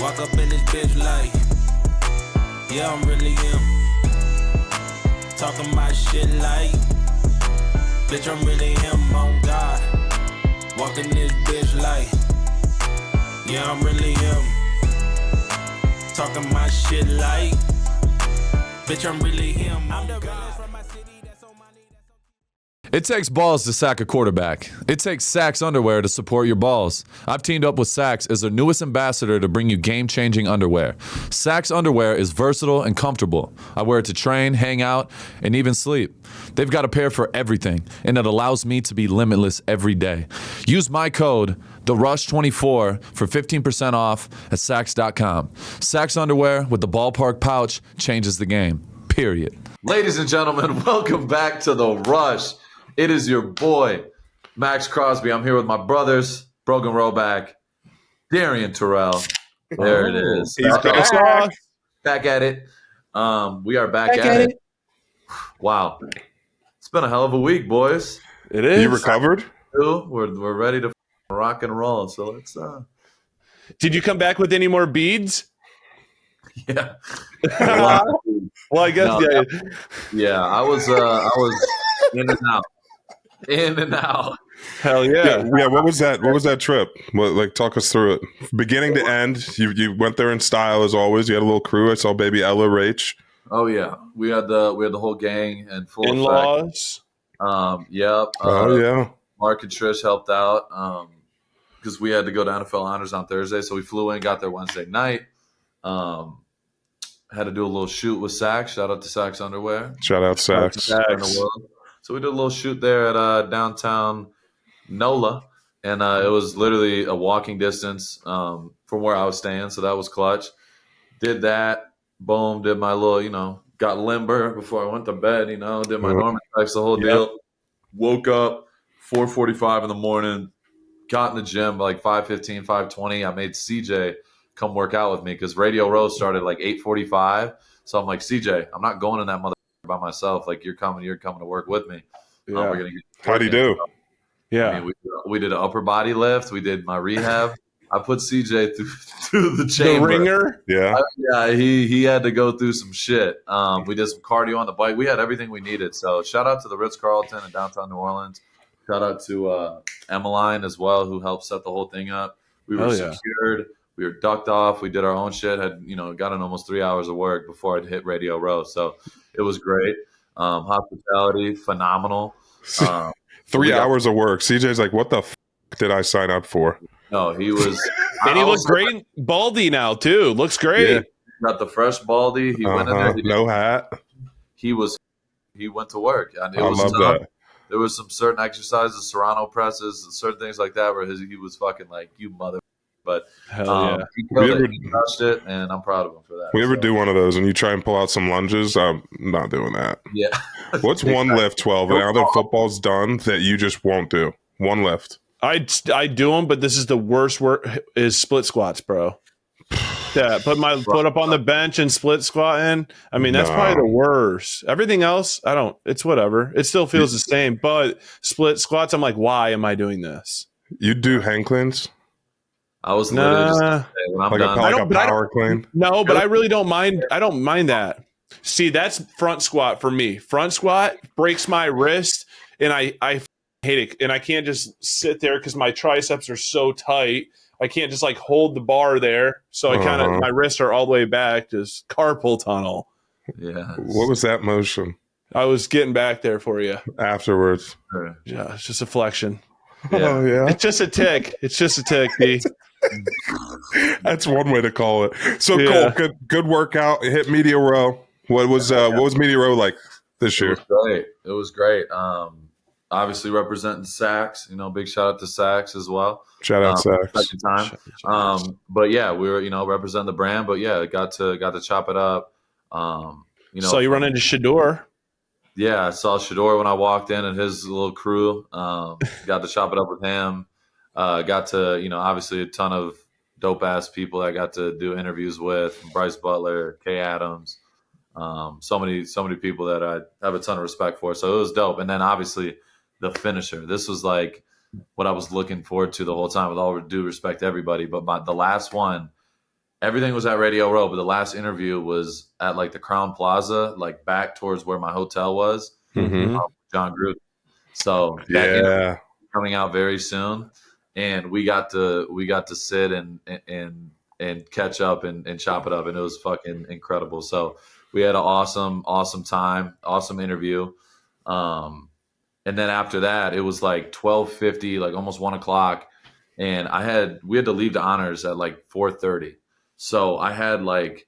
Walk up in this bitch like, yeah, I'm really him. Talking my shit like, bitch, I'm really him, on God. Walking this bitch like, yeah, I'm really him. Talking my shit like, bitch, I'm really him, on God. It takes balls to sack a quarterback. It takes Sax underwear to support your balls. I've teamed up with Sax as their newest ambassador to bring you game-changing underwear. Sax underwear is versatile and comfortable. I wear it to train, hang out, and even sleep. They've got a pair for everything, and it allows me to be limitless every day. Use my code, TheRush24, for 15% off at Sax.com. Sax underwear with the ballpark pouch changes the game, period. Ladies and gentlemen, welcome back to The Rush. It is your boy, Maxx Crosby. I'm here with my brothers, Brogan Roback, Darian Terrell. There it is. He's back. Back at it. We are back at it. Wow. It's been a hell of a week, boys. It is. You recovered? We're ready to rock and roll. So let's Did you come back with any more beads? yeah. Well, I guess Yeah, I was in and out. In and out. Hell yeah. Yeah. What was that? What was that trip? Talk us through it. Beginning to end, you went there in style as always. You had a little crew. I saw baby Ella Rach. Oh yeah, we had the whole gang and full in-laws. Effect. Yep. Yeah. Mark and Trish helped out because we had to go to NFL Honors on Thursday, so we flew in, got there Wednesday night. Had to do a little shoot with Sax. Shout out to Sax Underwear. Shout out Sax. So we did a little shoot there at downtown NOLA, and it was literally a walking distance from where I was staying, so that was clutch. Did that, boom, did my little, got limber before I went to bed, did my Norman Text, the whole deal. Woke up 4:45 in the morning, got in the gym by like 5:15, 5:20. I made CJ come work out with me because Radio Row started like 8:45. So I'm like, CJ, I'm not going in that mother by myself. Like, you're coming to work with me. Yeah. We're gonna get How'd he do? Yeah. I mean, we did an upper body lift. We did my rehab. I put CJ through the chamber. The ringer? Yeah. He had to go through some shit. We did some cardio on the bike. We had everything we needed. So shout out to the Ritz-Carlton in downtown New Orleans. Shout out to Emmeline as well, who helped set the whole thing up. We were secured. We were ducked off. We did our own shit. Had got in almost 3 hours of work before I'd hit Radio Row. So it was great. Hospitality, phenomenal. 3 hours of work. CJ's like, what the did I sign up for? No, he was. And he looks great. Baldy now, too. Looks great. Yeah. Got the fresh baldy. He went in there. No hat. He went to work. And it I was love tough. that. There was some certain exercises, Serrano presses, certain things like that where he was fucking like, you mother. But Hell yeah. he killed it. He crushed it, and I'm proud of him for that. We ever do one of those and you try and pull out some lunges? I'm not doing that. Yeah. What's one lift, 12, now that football's done, that you just won't do? One lift. I do them, but this is the worst work is split squats, bro. Yeah, put up on the bench and split squatting. I mean, that's probably the worst. Everything else, it's whatever. It still feels the same, but split squats, I'm like, why am I doing this? You do hang cleans? I was literally just gonna say, when I'm done. Like a power clean? No, but I really don't mind. I don't mind that. See, that's front squat for me. Front squat breaks my wrist, and I hate it. And I can't just sit there because my triceps are so tight. I can't just like hold the bar there. So I kind of my wrists are all the way back, just carpal tunnel. Yeah. What was that motion? I was getting back there for you. Afterwards. Yeah, it's just a flexion. Yeah. Oh, yeah. It's just a tick. It's just a tick, B. That's one way to call it. So cool. Good workout. Hit Media Row. What was Media Row like this year? It was great. Obviously representing Sax, big shout out to Sax as well. Shout out Sax. Second time. But yeah, we were, representing the brand, but yeah, got to chop it up. So you run into Shador. Yeah, I saw Shador when I walked in and his little crew. Got to chop it up with him. Got to, obviously a ton of dope ass people that I got to do interviews with. Bryce Butler, Kay Adams, so many people that I have a ton of respect for. So it was dope. And then obviously the finisher. This was like what I was looking forward to the whole time, with all due respect to everybody. But the last one, everything was at Radio Row, but the last interview was at like the Crown Plaza, like back towards where my hotel was. Mm-hmm. Jon Gruden. So that interview is coming out very soon, and we got to sit and catch up and chop it up, and it was fucking incredible. So we had an awesome time, awesome interview. And then after that, it was like 12:50, like almost 1:00, and we had to leave the honors at like 4:30. So I had like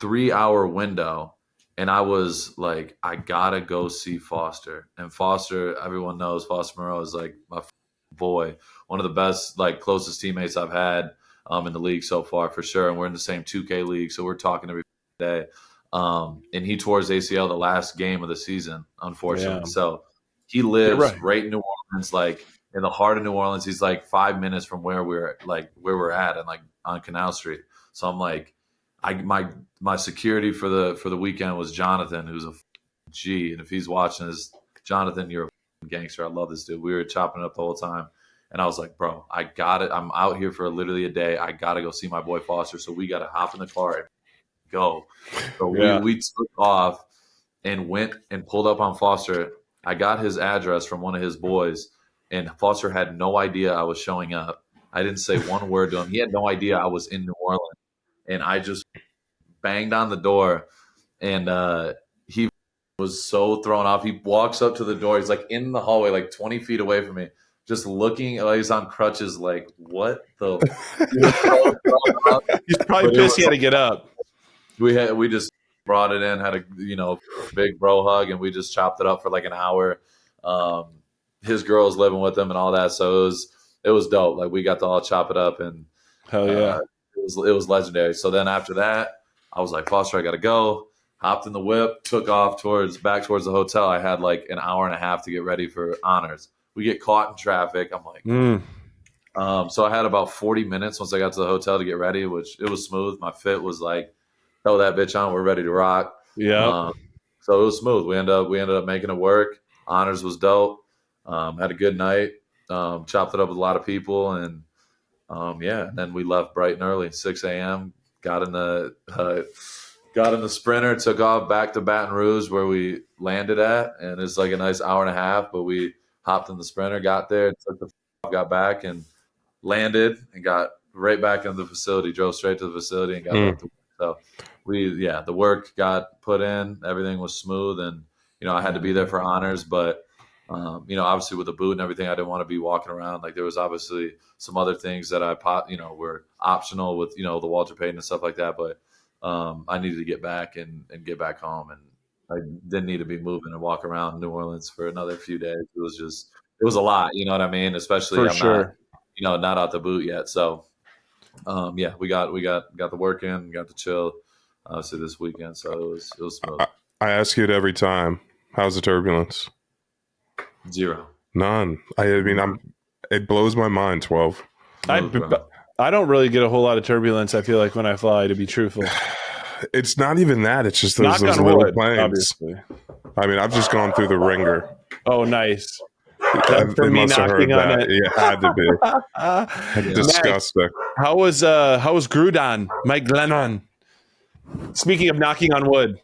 3-hour window, and I was like, I gotta go see Foster. And Foster, everyone knows Foster Moreau is like my boy, one of the best, like closest teammates I've had in the league so far for sure. And we're in the same 2K league, so we're talking every day. And he tore his ACL the last game of the season, unfortunately. Yeah. So he lives right in New Orleans, like in the heart of New Orleans. He's like 5 minutes from where we're at, and like on Canal Street. So I'm like, my security for the weekend was Jonathan, who's a G, and if he's watching this, Jonathan, you're a gangster. I love this dude. We were chopping it up the whole time, and I was like, bro, I got it. I'm out here for literally a day. I gotta go see my boy Foster. So we gotta hop in the car and go. So we took off and went and pulled up on Foster. I got his address from one of his boys, and Foster had no idea I was showing up. I didn't say one word to him. He had no idea I was in New Orleans. And I just banged on the door, and he was so thrown off. He walks up to the door. He's like in the hallway, like 20 feet away from me, just looking like he's on crutches. Like, what the? He's probably pissed he had to get up. We just brought it in, had a big bro hug, and we just chopped it up for like an hour. His girl's living with him and all that, so it was dope. Like we got to all chop it up, and hell yeah. It was legendary. So then after that, I was like, Foster, I got to go. Hopped in the whip, took off back towards the hotel. I had like an hour and a half to get ready for honors. We get caught in traffic. I'm like, so I had about 40 minutes once I got to the hotel to get ready, which it was smooth. My fit was like, throw that bitch on. We're ready to rock. Yeah. So it was smooth. We ended up making it work. Honors was dope. Had a good night. Chopped it up with a lot of people, and and then we left bright and early, 6 a.m. Got in the Sprinter, took off back to Baton Rouge where we landed at, and it's like a nice hour and a half. But we hopped in the Sprinter, got there, got back, and landed, and got right back into the facility. Drove straight to the facility and got back to work. So the work got put in, everything was smooth, and I had to be there for honors, but. Obviously with the boot and everything, I didn't want to be walking around. Like there was obviously some other things that were optional with, the Walter Payton and stuff like that. But I needed to get back and get back home, and I didn't need to be moving and walk around New Orleans for another few days. It was a lot, you know what I mean? Especially not out the boot yet. So we got the work in, got to chill obviously this weekend. So it was smooth. I ask it every time. How's the turbulence? 0. None. I mean, it blows my mind. 12. I don't really get a whole lot of turbulence, I feel like, when I fly, to be truthful. It's not even that. It's just those little planes. Obviously. I mean, I've just gone through the ringer. Oh, nice. For me knocking on it. It had to be. Disgusting. How was Gruden, Mike Glennon? Speaking of knocking on wood.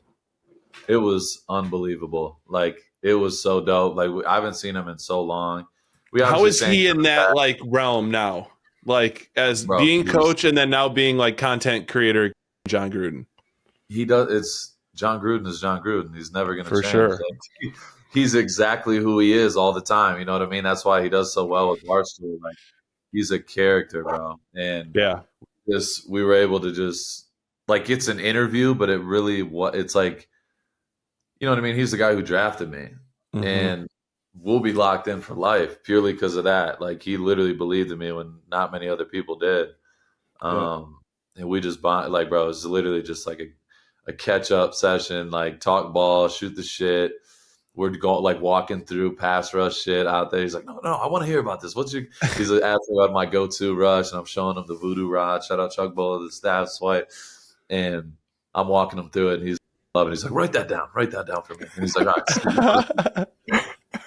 It was unbelievable. Like, it was so dope. Like, I haven't seen him in so long. How is he in that like realm now? Like as being coach and then now being like content creator, Jon Gruden. He does. It's Jon Gruden is Jon Gruden. He's never going to change. Sure. Like, he's exactly who he is all the time. You know what I mean? That's why he does so well with Barstool. Like he's a character, bro. And we were able to just like it's an interview, but it's like. You know what I mean? He's the guy who drafted me, and we'll be locked in for life purely because of that. Like he literally believed in me when not many other people did. And we just bond. Like, bro, it's literally just like a catch up session. Like talk ball, shoot the shit. We're going like walking through pass rush shit out there. He's like, no, I want to hear about this. He's asking about my go-to rush, and I'm showing him the voodoo rod. Shout out Chuck Bull, the staff swipe, and I'm walking him through it, and he's loving it. He's like, write that down for me. And he's like, all right.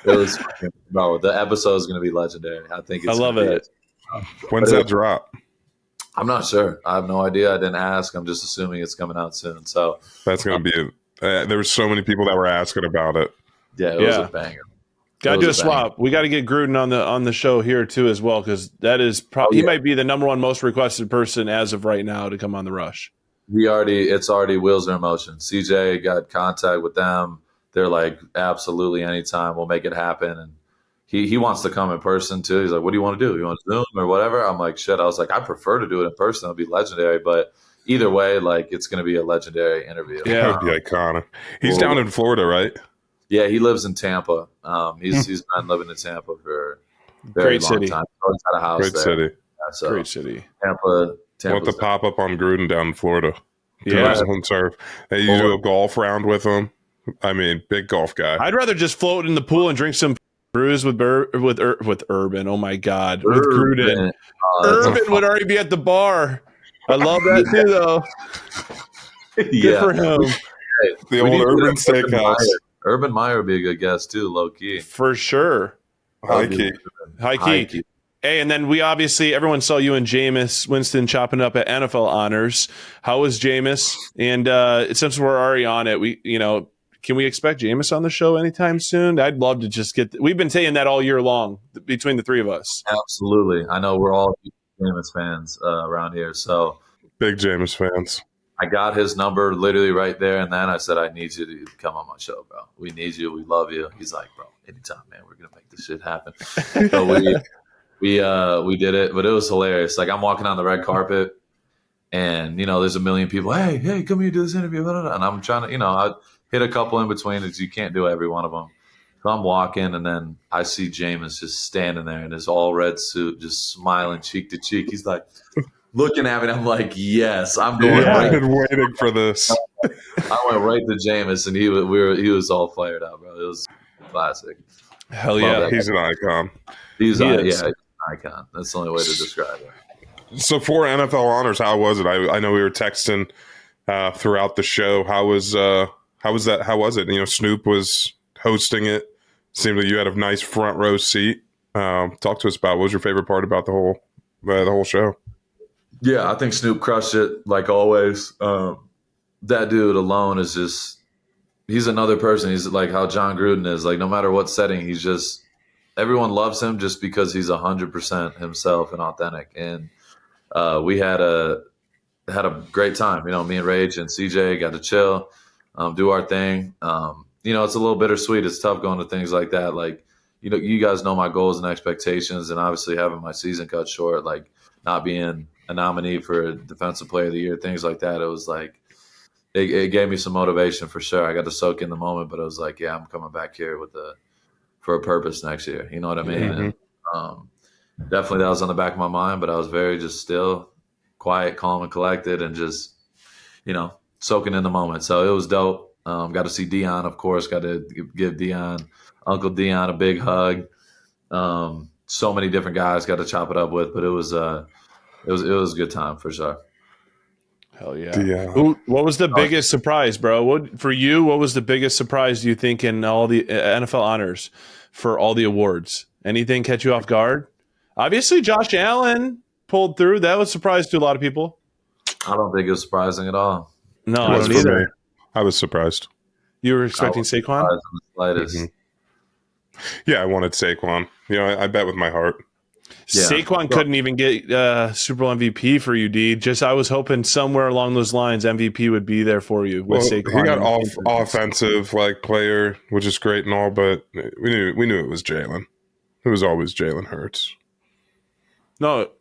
It was the episode is going to be legendary. I think I love it. When's that drop? I'm not sure. I have no idea. I didn't ask. I'm just assuming it's coming out soon. So That's going to be there were so many people that were asking about it. yeah, it was a banger. Got to do a swap. We got to get Gruden on the show here too as well, because that is he might be the number one most requested person as of right now to come on the Rush. It's already wheels are in motion. CJ got contact with them. They're like, absolutely, anytime, we'll make it happen. And he wants to come in person too. He's like, what do you want to do? You want to Zoom or whatever? I'm like, shit. I was like, I prefer to do it in person. It'll be legendary. But either way, like, it's going to be a legendary interview. Yeah, it would be iconic. He's down in Florida, right? Yeah, he lives in Tampa. He's been living in Tampa for a very long time. He's got a house Great there. city. Yeah, so Great city. Tampa. Want to pop up on Gruden down in Florida? Yeah, home serve. Hey, you do a golf round with him. I mean, big golf guy. I'd rather just float in the pool and drink some brews with Urban. Oh my God, with Gruden. Urban would already be at the bar. I love that too, though. Good for him. The old Urban Steakhouse. Urban Meyer would be a good guest too, low key. For sure. High key. Hey, and then everyone saw you and Jameis Winston chopping up at NFL Honors. How was Jameis? And since we're already on it, can we expect Jameis on the show anytime soon? I'd love to just we've been saying that all year long between the three of us. Absolutely. I know we're all Jameis fans around here. So big Jameis fans. I got his number literally right there. And then I said, I need you to come on my show, bro. We need you. We love you. He's like, bro, anytime, man. We're going to make this shit happen. So we did it, but it was hilarious. Like, I'm walking on the red carpet and, there's a million people. Hey, come here, do this interview. And I'm trying to, I hit a couple in between as you can't do every one of them. So I'm walking and then I see Jameis just standing there in his all red suit, just smiling cheek to cheek. He's like looking at me and I'm like, yes, I'm going right. I've been waiting for this. I went right to Jameis and he was all fired up, bro. It was classic. Hell yeah. He's an icon. He's an icon. That's the only way to describe it. So for NFL Honors, how was it? I know we were texting throughout the show. How was that? How was it? Snoop was hosting it. Seemed like you had a nice front row seat. Talk to us about what was your favorite part about the whole show? Yeah, I think Snoop crushed it like always. That dude alone is he's another person. He's like how Jon Gruden is. Like, no matter what setting, everyone loves him just because he's 100% himself and authentic. And we had a great time. Me and Rage and CJ got to chill, do our thing. It's a little bittersweet. It's tough going to things like that. Like, you guys know my goals and expectations, and obviously having my season cut short, like not being a nominee for Defensive Player of the Year, things like that. It was like, it gave me some motivation for sure. I got to soak in the moment, but it was like, yeah, I'm coming back here for a purpose next year. You know what I mean? Mm-hmm. And, definitely that was on the back of my mind, but I was very just still, quiet, calm, and collected, and just, soaking in the moment. So it was dope. Got to see Dion, of course. Got to give Uncle Dion a big hug. So many different guys got to chop it up with, but it was a good time for sure. Hell yeah. What was the biggest surprise, bro? What was the biggest surprise, do you think, in all the NFL honors for all the awards? Anything catch you off guard? Obviously, Josh Allen pulled through. That was a surprise to a lot of people. I don't think it was surprising at all. No, I don't either. I was surprised. You were expecting Saquon? Mm-hmm. Yeah, I wanted Saquon. I bet with my heart. Yeah. Saquon couldn't even get Super Bowl MVP for you, D. I was hoping somewhere along those lines MVP would be there for you with Saquon. He got offensive player, which is great and all, but we knew it was Jalen. It was always Jalen Hurts. No, what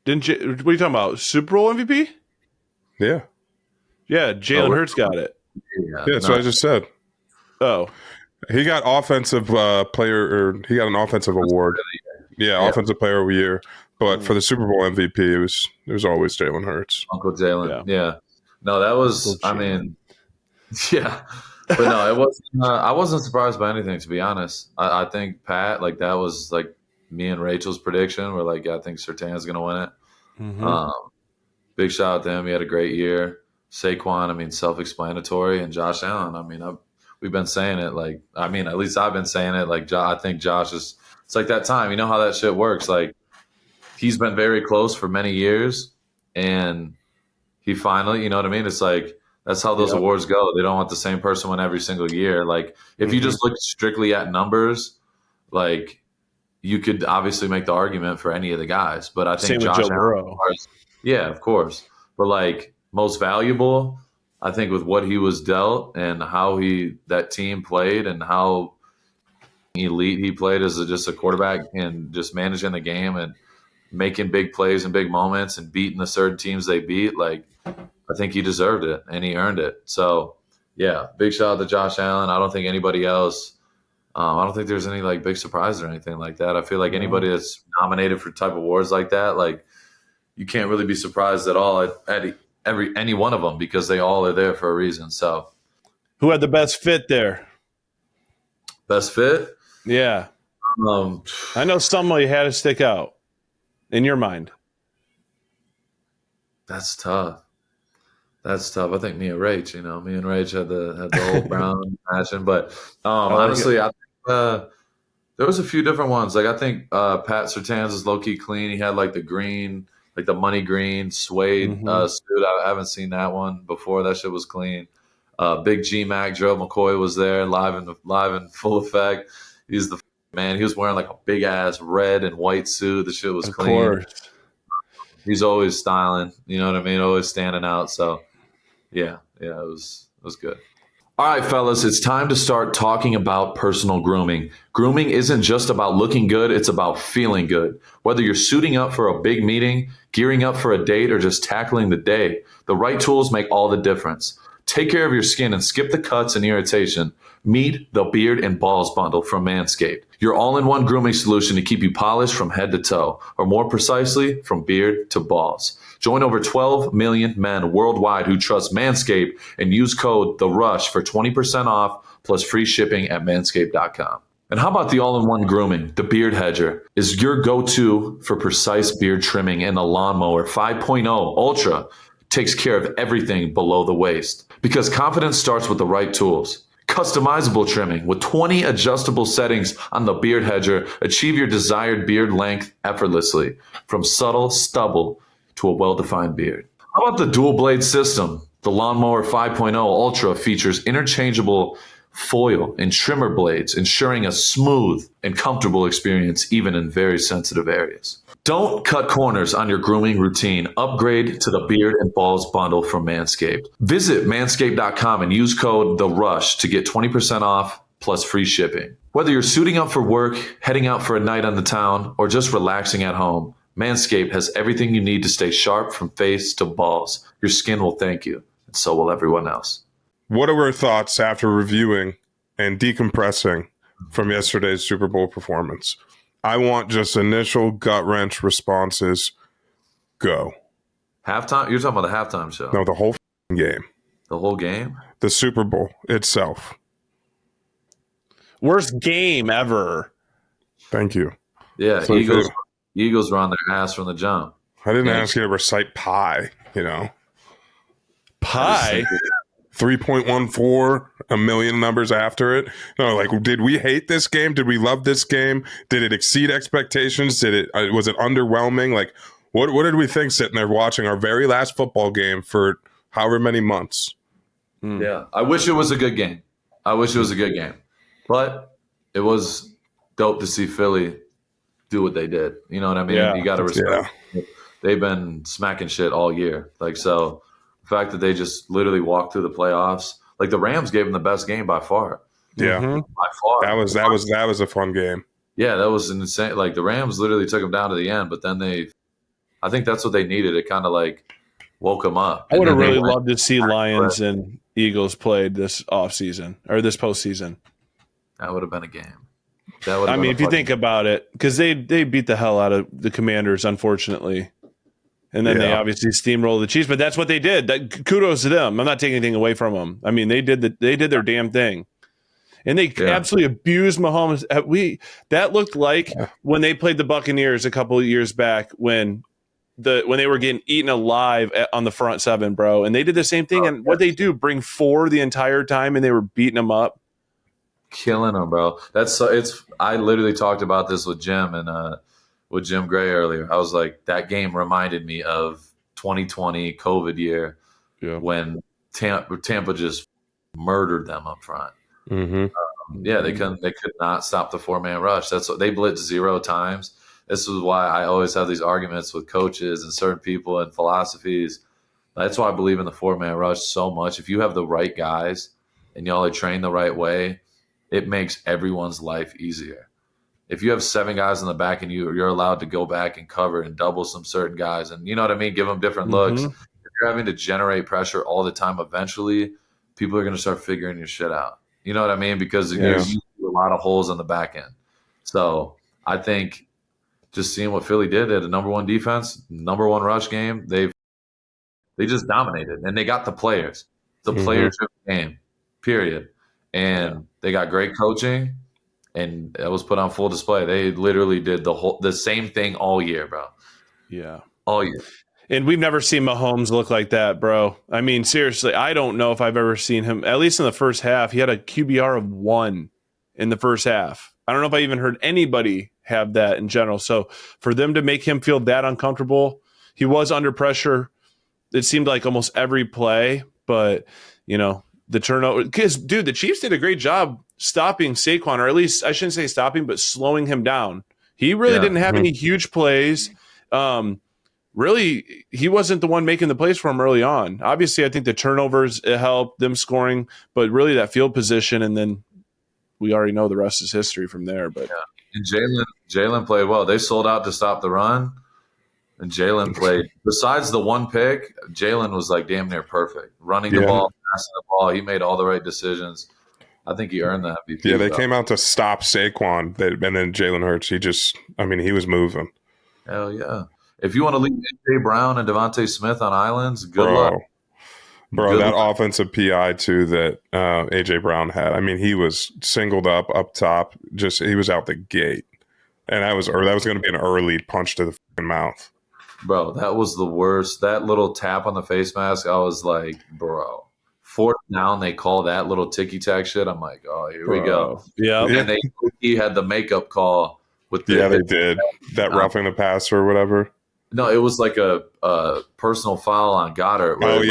are you talking about? Super Bowl MVP? Yeah. Yeah, Jalen Hurts got it. Yeah, that's what I just said. Oh. He got offensive player, or he got an offensive award. Yeah, offensive player of the year. But for the Super Bowl MVP, it was always Jalen Hurts. Uncle Jalen. Yeah. No, that was, yeah. But no, it wasn't. I wasn't surprised by anything, to be honest. I think Pat, that was me and Rachel's prediction. We're I think Surtain's going to win it. Mm-hmm. Big shout out to him. He had a great year. Saquon, self-explanatory. And Josh Allen, we've been saying it. At least I've been saying it. I think Josh is. It's like that time. You know how that shit works. He's been very close for many years, and he finally, you know what I mean? It's like that's how those awards go. They don't want the same person win every single year. Like if you just look strictly at numbers, like you could obviously make the argument for any of the guys, but I think Same with Joe Burrow. Yeah, of course. But like most valuable, I think with what he was dealt and how that team played and how elite he played as just a quarterback and just managing the game and making big plays and big moments and beating the certain teams they beat, like I think he deserved it and he earned it. So yeah, big shout out to Josh Allen. I don't think anybody else. I don't think there's any like big surprise or anything like that. I feel like anybody that's nominated for type of awards like that, like you can't really be surprised at all at any one of them because they all are there for a reason. So, who had the best fit there? Best fit? Yeah, I know somebody had to stick out in your mind. That's tough. I think me and Rach had the old Brown passion, but honestly, I think there was a few different ones. Like I think Pat Surtain's is low key clean. He had like the green, like the money green suede suit. I haven't seen that one before. That shit was clean. Big G Mac, Gerald McCoy was there live in full effect. He's the man. He was wearing like a big ass red and white suit. The shit was clean. Of course. He's always styling. You know what I mean? Always standing out. So yeah, it was good. All right, fellas, it's time to start talking about personal grooming. Grooming isn't just about looking good, it's about feeling good. Whether you're suiting up for a big meeting, gearing up for a date, or just tackling the day, the right tools make all the difference. Take care of your skin and skip the cuts and irritation. Meet the Beard and Balls Bundle from Manscaped, your all-in-one grooming solution to keep you polished from head to toe, or more precisely, from beard to balls. Join over 12 million men worldwide who trust Manscaped and use code THERUSH for 20% off plus free shipping at manscaped.com. And how about the all-in-one grooming? The Beard Hedger is your go-to for precise beard trimming, and the Lawnmower 5.0 Ultra takes care of everything below the waist. Because confidence starts with the right tools. Customizable trimming with 20 adjustable settings on the Beard Hedger. Achieve your desired beard length effortlessly, from subtle stubble to a well-defined beard. How about the dual blade system? The Lawnmower 5.0 Ultra features interchangeable foil and trimmer blades, ensuring a smooth and comfortable experience even in very sensitive areas. Don't cut corners on your grooming routine. Upgrade to the Beard and Balls Bundle from Manscaped. Visit manscaped.com and use code THERUSH to get 20% off plus free shipping. Whether you're suiting up for work, heading out for a night on the town, or just relaxing at home, Manscaped has everything you need to stay sharp from face to balls. Your skin will thank you, and so will everyone else. What are our thoughts after reviewing and decompressing from yesterday's Super Bowl performance? I want just initial gut wrench responses. Go. Halftime? You're talking about the halftime show? No, the whole game. The whole game? The Super Bowl itself. Worst game ever. Thank you. Yeah, so Eagles were on their ass from the jump. I didn't ask you to recite pi, Pi? 3.14, a million numbers after it. No, like, did we hate this game? Did we love this game? Did it exceed expectations? Was it underwhelming? Like, what did we think sitting there watching our very last football game for however many months? Yeah, I wish it was a good game. But it was dope to see Philly do what they did. You know what I mean? Yeah. You got to respect. Yeah. They've been smacking shit all year. Like, so the fact that they just literally walked through the playoffs, like the Rams gave them the best game by far. Yeah, by far. That was a fun game. Yeah, that was insane. Like the Rams literally took them down to the end, but then I think that's what they needed. It kind of like woke them up. I would have really loved to see Lions and Eagles played this offseason or this postseason. That would have been a game. I mean, if you think about it, because they beat the hell out of the Commanders, unfortunately. And then they obviously steamrolled the Chiefs, but that's what they did. Kudos to them. I'm not taking anything away from them. I mean, they did their damn thing, and they absolutely abused Mahomes. That looked like when they played the Buccaneers a couple of years back when they were getting eaten alive on the front seven, bro. And they did the same thing. And what they do, bring 4 the entire time, and they were beating them up, killing them, bro. I literally talked about this with Jim and with Jim Gray earlier. I was like, that game reminded me of 2020 COVID year Yeah. when Tampa just murdered them up front. Mm-hmm. They could not stop the 4-man rush. That's what they blitzed 0 times. This is why I always have these arguments with coaches and certain people and philosophies. That's why I believe in the 4-man rush so much. If you have the right guys and y'all are trained the right way, it makes everyone's life easier. If you have 7 guys in the back and you're allowed to go back and cover and double some certain guys and, you know what I mean, give them different looks. If you're having to generate pressure all the time, eventually people are going to start figuring your shit out. You know what I mean? Because there's a lot of holes on the back end. So I think just seeing what Philly did at a number 1 defense, number 1 rush game, they just dominated. And they got the players. The players-driven game, period. And they got great coaching, and that was put on full display. They literally did the same thing all year, bro. Yeah. All year. And we've never seen Mahomes look like that, bro. I mean, seriously, I don't know if I've ever seen him, at least in the first half. He had a QBR of 1 in the first half. I don't know if I even heard anybody have that in general. So for them to make him feel that uncomfortable, he was under pressure. It seemed like almost every play, but, you know, the turnover. Because, dude, the Chiefs did a great job stopping Saquon, or at least I shouldn't say stopping, but slowing him down. He really didn't have any huge plays. Really, he wasn't the one making the plays for him early on. Obviously, I think the turnovers helped them scoring, but really that field position, and then we already know the rest is history from there. But and Jalen played well. They sold out to stop the run, and Jalen played. Besides the 1 pick, Jalen was like damn near perfect, running the ball, passing the ball. He made all the right decisions. I think he earned that MVP. Yeah, they came out to stop Saquon, and then Jalen Hurts. He was moving. Hell yeah. If you want to leave A.J. Brown and Devontae Smith on islands, good luck. Bro, that offensive PI too that A.J. Brown had. I mean, he was singled up top. He was out the gate, and that was going to be an early punch to the fucking mouth. Bro, that was the worst. That little tap on the face mask, I was like, bro. 4th down, they call that little ticky-tack shit. I'm like, oh, here we go. Yeah. And he had the makeup call with the they did. That roughing the passer or whatever. No, it was like a personal foul on Goddard. Oh,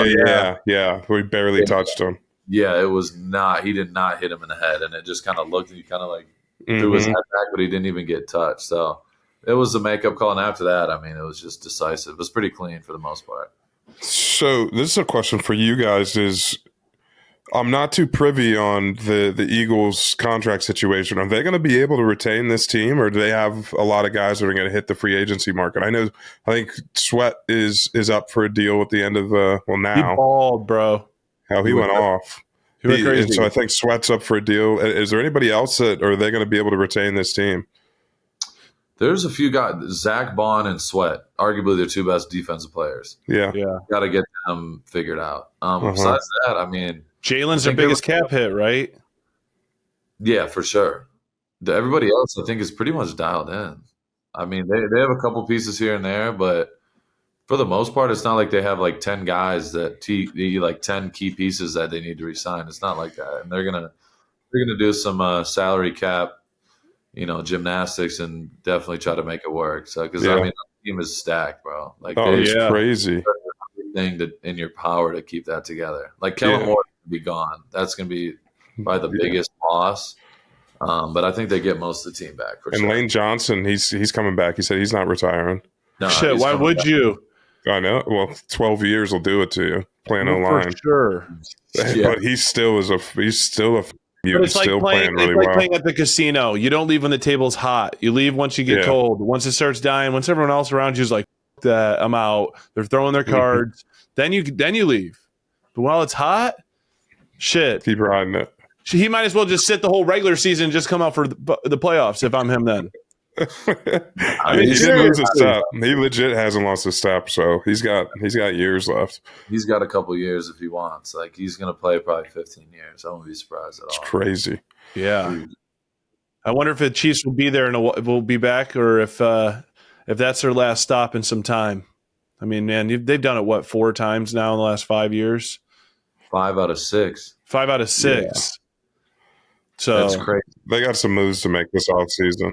yeah. We barely touched him. Yeah, it was not. He did not hit him in the head, and it just kind of looked. He kind of like threw his head back, but he didn't even get touched. So it was a makeup call, and after that, I mean, it was just decisive. It was pretty clean for the most part. So this is a question for you guys: I'm not too privy on the Eagles' contract situation. Are they going to be able to retain this team, or do they have a lot of guys that are going to hit the free agency market? I think Sweat is up for a deal at the end of now. He balled, bro. How he went off. He went crazy. And so I think Sweat's up for a deal. Is there anybody else or are they going to be able to retain this team? There's a few guys, Zach Bond and Sweat, arguably their 2 best defensive players. Yeah. Got to get them figured out. Besides that, I mean, Jalen's their biggest cap hit, right? Yeah, for sure. Everybody else, I think, is pretty much dialed in. I mean, they have a couple pieces here and there, but for the most part, it's not like they have like 10 guys that 10 key pieces that they need to resign. It's not like that, and they're gonna do some salary cap, gymnastics, and definitely try to make it work. So, because I mean, the team is stacked, bro. Like, it's crazy. Everything in your power to keep that together. Like Kellen Moore will be gone. That's gonna be probably the biggest loss. But I think they get most of the team back for sure. And Lane Johnson, he's coming back. He said he's not retiring. No, shit, why would back. you? I know. Well, 12 years will do it to you. Playing O-line. For sure. But he's still a But it's like still playing, really it's like well. playing at the casino. You don't leave when the table's hot. You leave once you get cold. Once it starts dying, once everyone else around you is like, "F that, I'm out." They're throwing their cards. Then you leave. But while it's hot, shit. Keep riding it. He might as well just sit the whole regular season and just come out for the playoffs if I'm him then. I mean, he didn't lose a step. He legit hasn't lost a step, so he's got years left. He's got a couple years if he wants. Like, he's going to play probably 15 years. I won't be surprised at all. It's crazy. Yeah. I wonder if the Chiefs will be there and will be back, or if that's their last stop in some time. I mean, man, they've done it 4 times now in the last 5 years. 5 out of 6. 5 out of 6. Yeah. So that's crazy. They got some moves to make this offseason.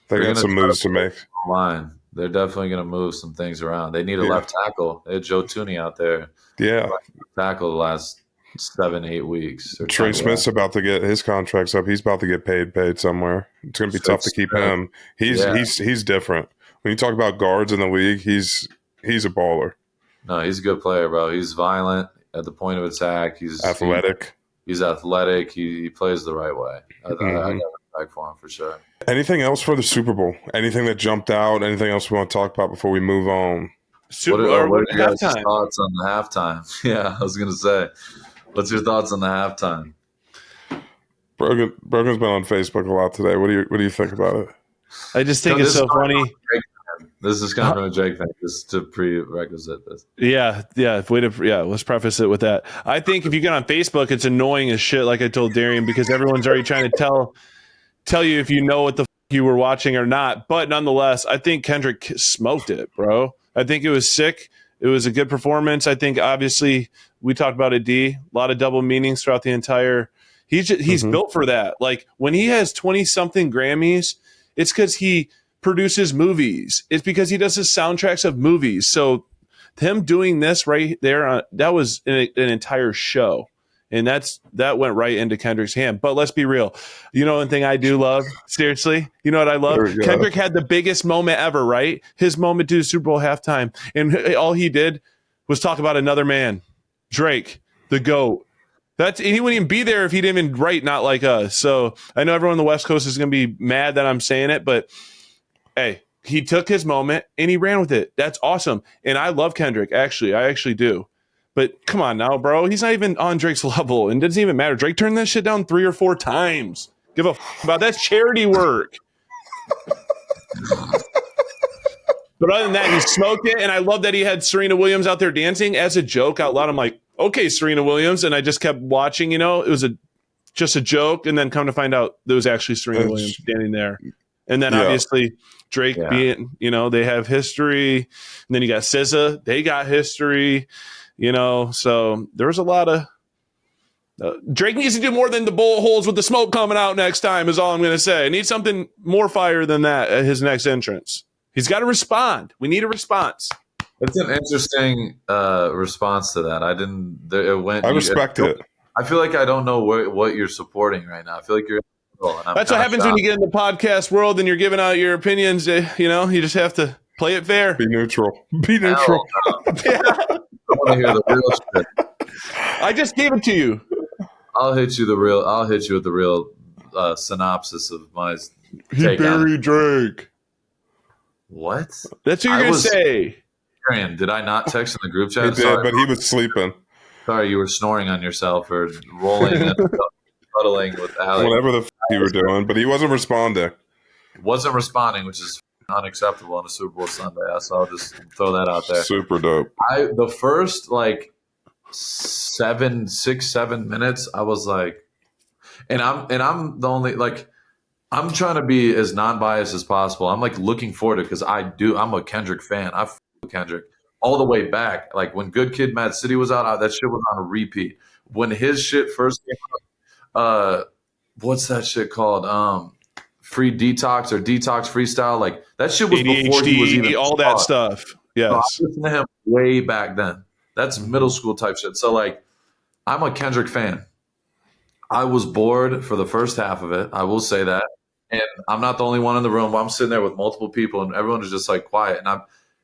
They got some moves to make. Line. They're definitely going to move some things around. They need a left tackle. They had Joe Tooney out there. Yeah. Tackle the last 7-8 weeks. Trey Smith's about to get his contract's up. He's about to get paid somewhere. It's going to be tough to keep him. He's different. When you talk about guards in the league, he's a baller. No, he's a good player, bro. He's violent at the point of attack. He's athletic. He's athletic. He plays the right way. I got respect for him for sure. Anything else for the Super Bowl? Anything that jumped out? Anything else we want to talk about before we move on? What are your guys' thoughts on the halftime? Yeah, I was going to say. What's your thoughts on the halftime? Brogan's been on Facebook a lot today. What do you think about it? I just think it's so funny. This is kind of a Drake thing, just to prerequisite this. Yeah. Let's preface it with that. I think if you get on Facebook, it's annoying as shit, like I told Darian, because everyone's already trying to tell you if you know what the you were watching or not. But nonetheless, I think Kendrick smoked it, bro. I think it was sick. It was a good performance. I think obviously we talked about a lot of double meanings throughout the entire. He's built for that. Like when he has 20-something Grammys, it's because he produces movies. It's because he does his soundtracks of movies. So him doing this right there, that was an entire show. And that went right into Kendrick's hand. But let's be real. You know one thing I do love? Seriously? You know what I love? Kendrick had the biggest moment ever, right? His moment to the Super Bowl halftime. And all he did was talk about another man, Drake, the GOAT. He wouldn't even be there if he didn't even write Not Like Us. So I know everyone on the West Coast is going to be mad that I'm saying it, but hey, he took his moment and he ran with it. That's awesome. And I love Kendrick, actually. I actually do. But come on now, bro. He's not even on Drake's level. And it doesn't even matter. Drake turned that shit down 3 or 4 times. Give a about that. That's charity work. But other than that, he smoked it. And I love that he had Serena Williams out there dancing as a joke out loud. I'm like, okay, Serena Williams. And I just kept watching, it was just a joke. And then come to find out there was actually Serena Williams standing there. And then obviously Drake being, they have history. And then you got SZA. They got history. So there was a lot of Drake needs to do more than the bullet holes with the smoke coming out next time is all I'm going to say. I need something more fire than that at his next entrance. He's got to respond. We need a response. It's an interesting response to that. I respect it. I feel like I don't know what you're supporting right now. I feel like you're. That's what happens when you get in the podcast world and you're giving out your opinions. You just have to play it fair. Be neutral. Be neutral. Yeah. I want to hear the real shit. I just gave it to you. I'll hit you with the real synopsis of my He buried Drake. What? That's what you're going to say. Aaron, did I not text in the group chat? He did, but he was sleeping. Sorry, you were snoring on yourself or rolling and cuddling with Alex. Whatever the you were doing, but he wasn't responding. Wasn't responding, which is unacceptable on a Super Bowl Sunday. So I'll just throw that out there. Super dope. The first 6-7 minutes, I was like, and I'm the only I'm trying to be as non-biased as possible. I'm looking forward to it because I'm a Kendrick fan. I f with Kendrick all the way back. Like when Good Kid, Mad City was out, that shit was on a repeat. When his shit first came out, what's that shit called? Free Detox or Detox Freestyle. That shit was ADHD, before he was even all that stuff. Yes. So I listened to him way back then. That's middle school type shit. So I'm a Kendrick fan. I was bored for the first half of it. I will say that. And I'm not the only one in the room. I'm sitting there with multiple people and everyone is just quiet. And I'm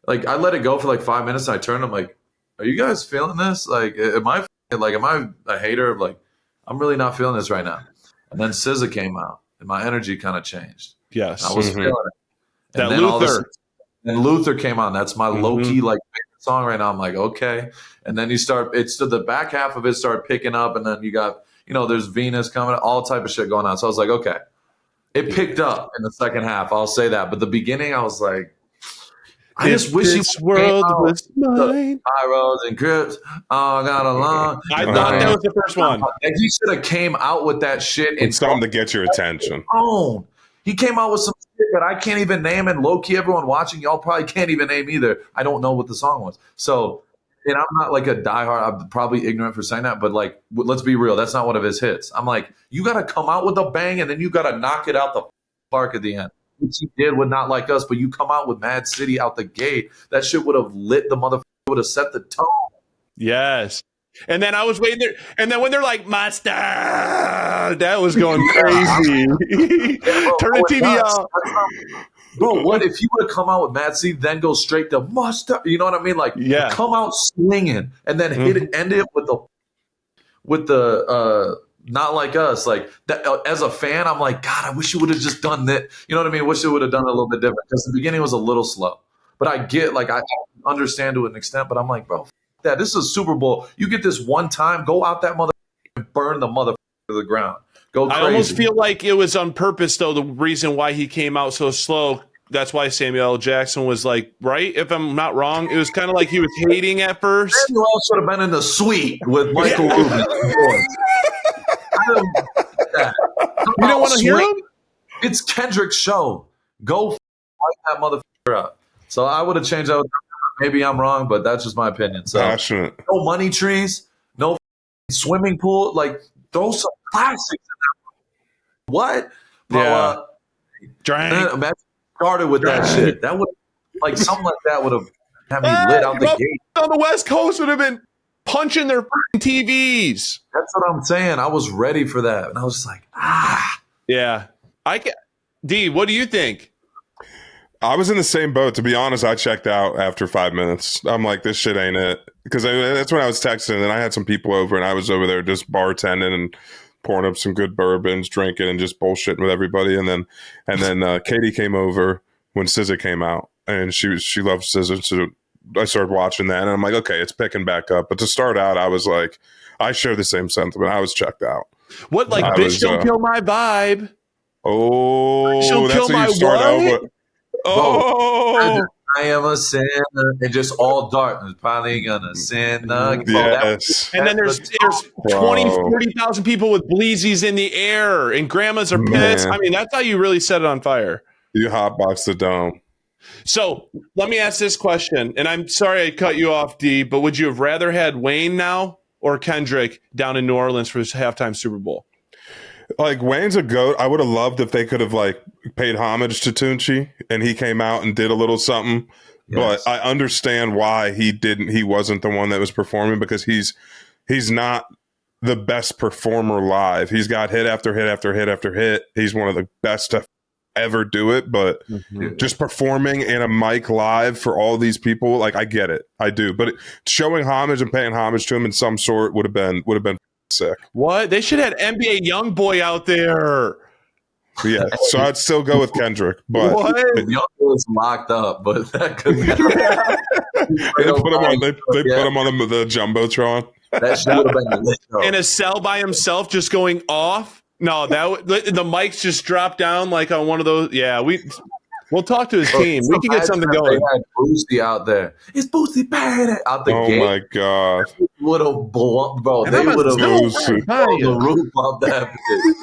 I let it go for 5 minutes and I turned. I'm like, are you guys feeling this? Am I a hater of I'm really not feeling this right now. And then SZA came out and my energy kind of changed. Yes. I was feeling it. And then Luther. And Luther came on. That's my low-key favorite song right now. I'm like, okay. And then the back half of it started picking up and then you got, there's Venus coming, all type of shit going on. So I was like, okay. It picked up in the second half. I'll say that. But the beginning, I was like, I just wish this world was mine. Pyros and Crips all got along. I thought that was the first one. And he should have came out with that shit. It's something to get your attention. He came out with some shit that I can't even name. And low-key, everyone watching, y'all probably can't even name either. I don't know what the song was. So, and I'm not a diehard. I'm probably ignorant for saying that. But let's be real. That's not one of his hits. I'm like, you got to come out with a bang and then you got to knock it out the park at the end. which he did with Not Like Us, but you come out with Mad City out the gate, that shit would have lit the motherfucker, would have set the tone. Yes. And then I was waiting there, and then when they're like mustard, that was going crazy. Turn the TV off. Bro, what if you would have come out with Mad City, then go straight to mustard? You know what I mean? Like, come out swinging, and then end it with the Not Like Us. Like that, as a fan, I'm like, God, I wish you would have just done that. You know what I mean? Wish you would have done it a little bit different, because the beginning was a little slow. But I get, like, I understand to an extent, but I'm like, bro, that this is a Super Bowl. You get this one time, go out that mother and burn the mother to the ground. Go crazy. I almost feel like it was on purpose, though. The reason why he came out so slow, that's why Samuel L. Jackson was like, right? If I'm not wrong, it was kind of like he was hating at first. Samuel L. should have been in the suite with Michael Rubin. You don't want to hear him? It's Kendrick's show. Go fight that motherfucker up. So I would have changed that. Maybe I'm wrong, but that's just my opinion. So passionate. No money trees, no swimming pool. Like, throw some classics in there. What? Yeah. Imagine started with that shit. That would, like, something like that would have had me lit out the gate. On the West Coast would have been punching their TVs. That's what I'm saying. I was ready for that, and I was like, Yeah. D, what do you think? I was in the same boat. To be honest, I checked out after 5 minutes. I'm like, this shit ain't it. Because that's when I was texting, and I had some people over, and I was over there just bartending and pouring up some good bourbons, drinking, and just bullshitting with everybody. And then Katie came over when SZA came out, and she loved SZA, so I started watching that, and I'm like, okay, it's picking back up. But to start out, I was like, I share the same sentiment. I was checked out. What, like, bitch, don't kill my vibe? Oh, she'll that's kill what my you start out what? with. Oh, I am a sinner, and just all darkness, probably gonna sin. Yes. And then there's 40,000 people with bleezies in the air, and grandmas are pissed. Man. I mean, that's how you really set it on fire. You hotbox the dome. So let me ask this question, and I'm sorry I cut you off, D, but would you have rather had Wayne now or Kendrick down in New Orleans for his halftime Super Bowl? Like, Wayne's a goat. I would have loved if they could have, like, paid homage to Tunchi and he came out and did a little something. Yes. But I understand why he wasn't the one that was performing, because he's not the best performer live. He's got hit after hit after hit after hit. He's one of the best to ever do it, but just performing in a mic live for all these people, like, I get it. I do. But showing homage and paying homage to him in some sort would have been sick. What? They should have had NBA Youngboy out there. Yeah, so I'd still go with Kendrick. But Young was locked up, but that could they put him on the Jumbotron. That should have been lit, in a cell by himself, just going off. No, the mics just dropped down like on one of those. Yeah, we'll talk to his team. We can get something going. They had Boosie out there. It's Boosie bad out the gate. Oh my god! Would have blown, bro. They would have blown the roof off that bitch.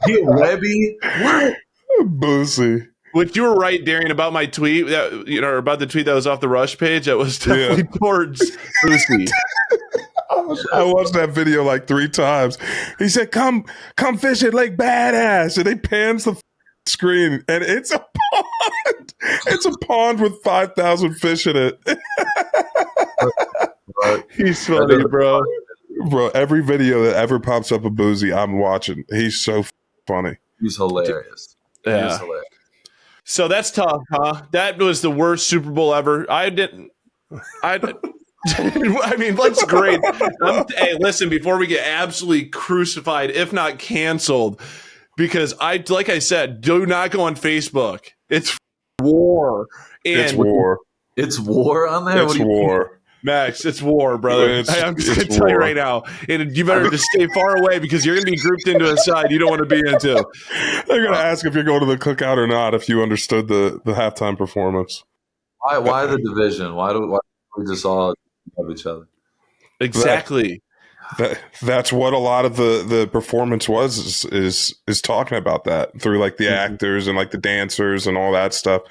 Get Webby. What? Boosie. Which you were right, Darian, about my tweet that about the tweet that was off the Rush page. That was definitely towards Boosie. I watched that video like 3 times. He said, "Come fish at Lake Badass," and they pans the screen, and it's a pond. It's a pond with 5,000 fish in it. He's funny, bro. Bro, every video that ever pops up of Boosie, I'm watching. He's so funny. He's hilarious. Yeah. He's hilarious. So that's tough, huh? That was the worst Super Bowl ever. I mean, that's great. Hey, listen, before we get absolutely crucified, if not canceled, because like I said, do not go on Facebook. It's war. It's war. It's war on there? It's war. Max, it's war, brother. I'm just going to tell you right now. And you better just stay far away, because you're going to be grouped into a side you don't want to be into. They're going to ask if you're going to the cookout or not if you understood the halftime performance. Why the division? Why we just all love each other? Exactly. That's what a lot of the performance was is talking about that through, like, the actors and, like, the dancers and all that stuff,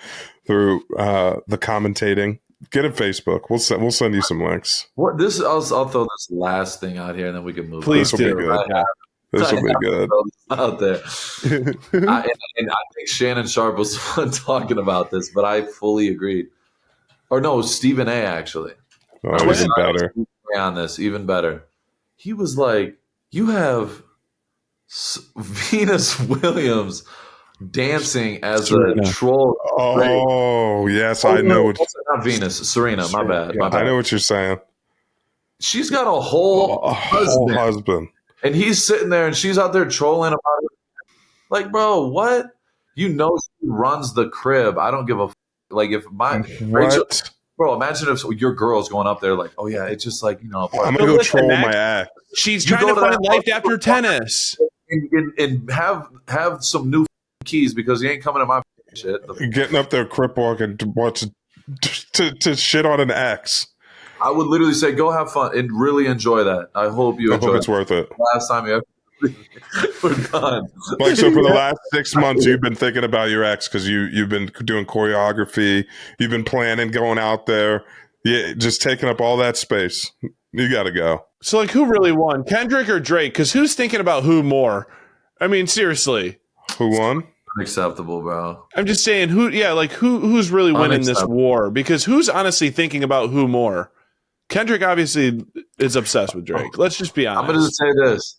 through the commentating. Get it Facebook. We'll send you some links. I'll throw this last thing out here, and then we can move. Please on. do. I This will be good. Out there. and I think Shannon Sharp was the one talking about this, but I fully agreed. Or no, Stephen A. actually. Oh, even better. On this, even better. He was like, "You have Venus Williams dancing as Serena. a troll." Oh, yes, I know. Not Venus, Serena. My bad. I know what you're saying. She's got a whole husband. And he's sitting there and she's out there trolling about it. Like, bro, what? You know she runs the crib. I don't give a like if my Rachel, bro, imagine if your girl's going up there like, oh yeah, it's just like, you know, I'm gonna go troll my act. She's trying to find life after tennis. And have some new keys because he ain't coming to my shit. Getting up there crip walking to shit on an ex. I would literally say, go have fun and really enjoy that. I hope you enjoy it. It's worth it. Last time you we're done. Like, so for the last 6 months, you've been thinking about your ex because you've been doing choreography. You've been planning, going out there. Yeah, just taking up all that space. You got to go. So, like, who really won? Kendrick or Drake? Because who's thinking about who more? I mean, seriously. Who won? Unacceptable, bro. I'm just saying, who's really winning this war? Because who's honestly thinking about who more? Kendrick obviously is obsessed with Drake. Let's just be honest. I'm going to say this.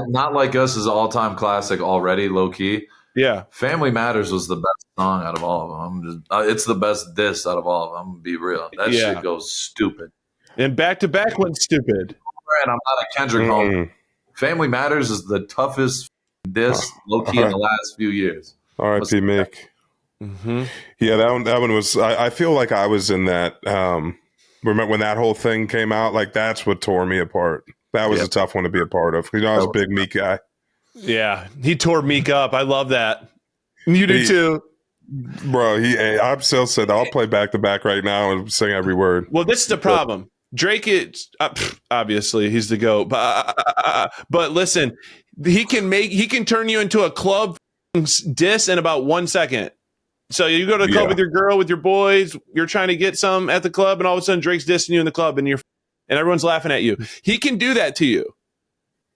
Not Like Us is an all-time classic already, low-key. Yeah. Family Matters was the best song out of all of them. It's the best diss out of all of them. I'm going to be real. That shit goes stupid. And back-to-back went stupid. And I'm not a Kendrick home. Family Matters is the toughest diss, low-key, in the last few years. R.I.P. Mick. Mm-hmm. Yeah, that one was... I feel like I was in that... remember when that whole thing came out? Like, that's what tore me apart. That was a tough one to be a part of. You know, I was a big Meek guy. Yeah, he tore Meek up. I love that. You do too. Bro, I'm still saying I'll play back-to-back right now and sing every word. Well, this is the problem. Drake is obviously he's the GOAT, but listen, he can turn you into a club diss in about 1 second. So you go to the club with your girl, with your boys, you're trying to get some at the club, and all of a sudden Drake's dissing you in the club, and everyone's laughing at you. He can do that to you.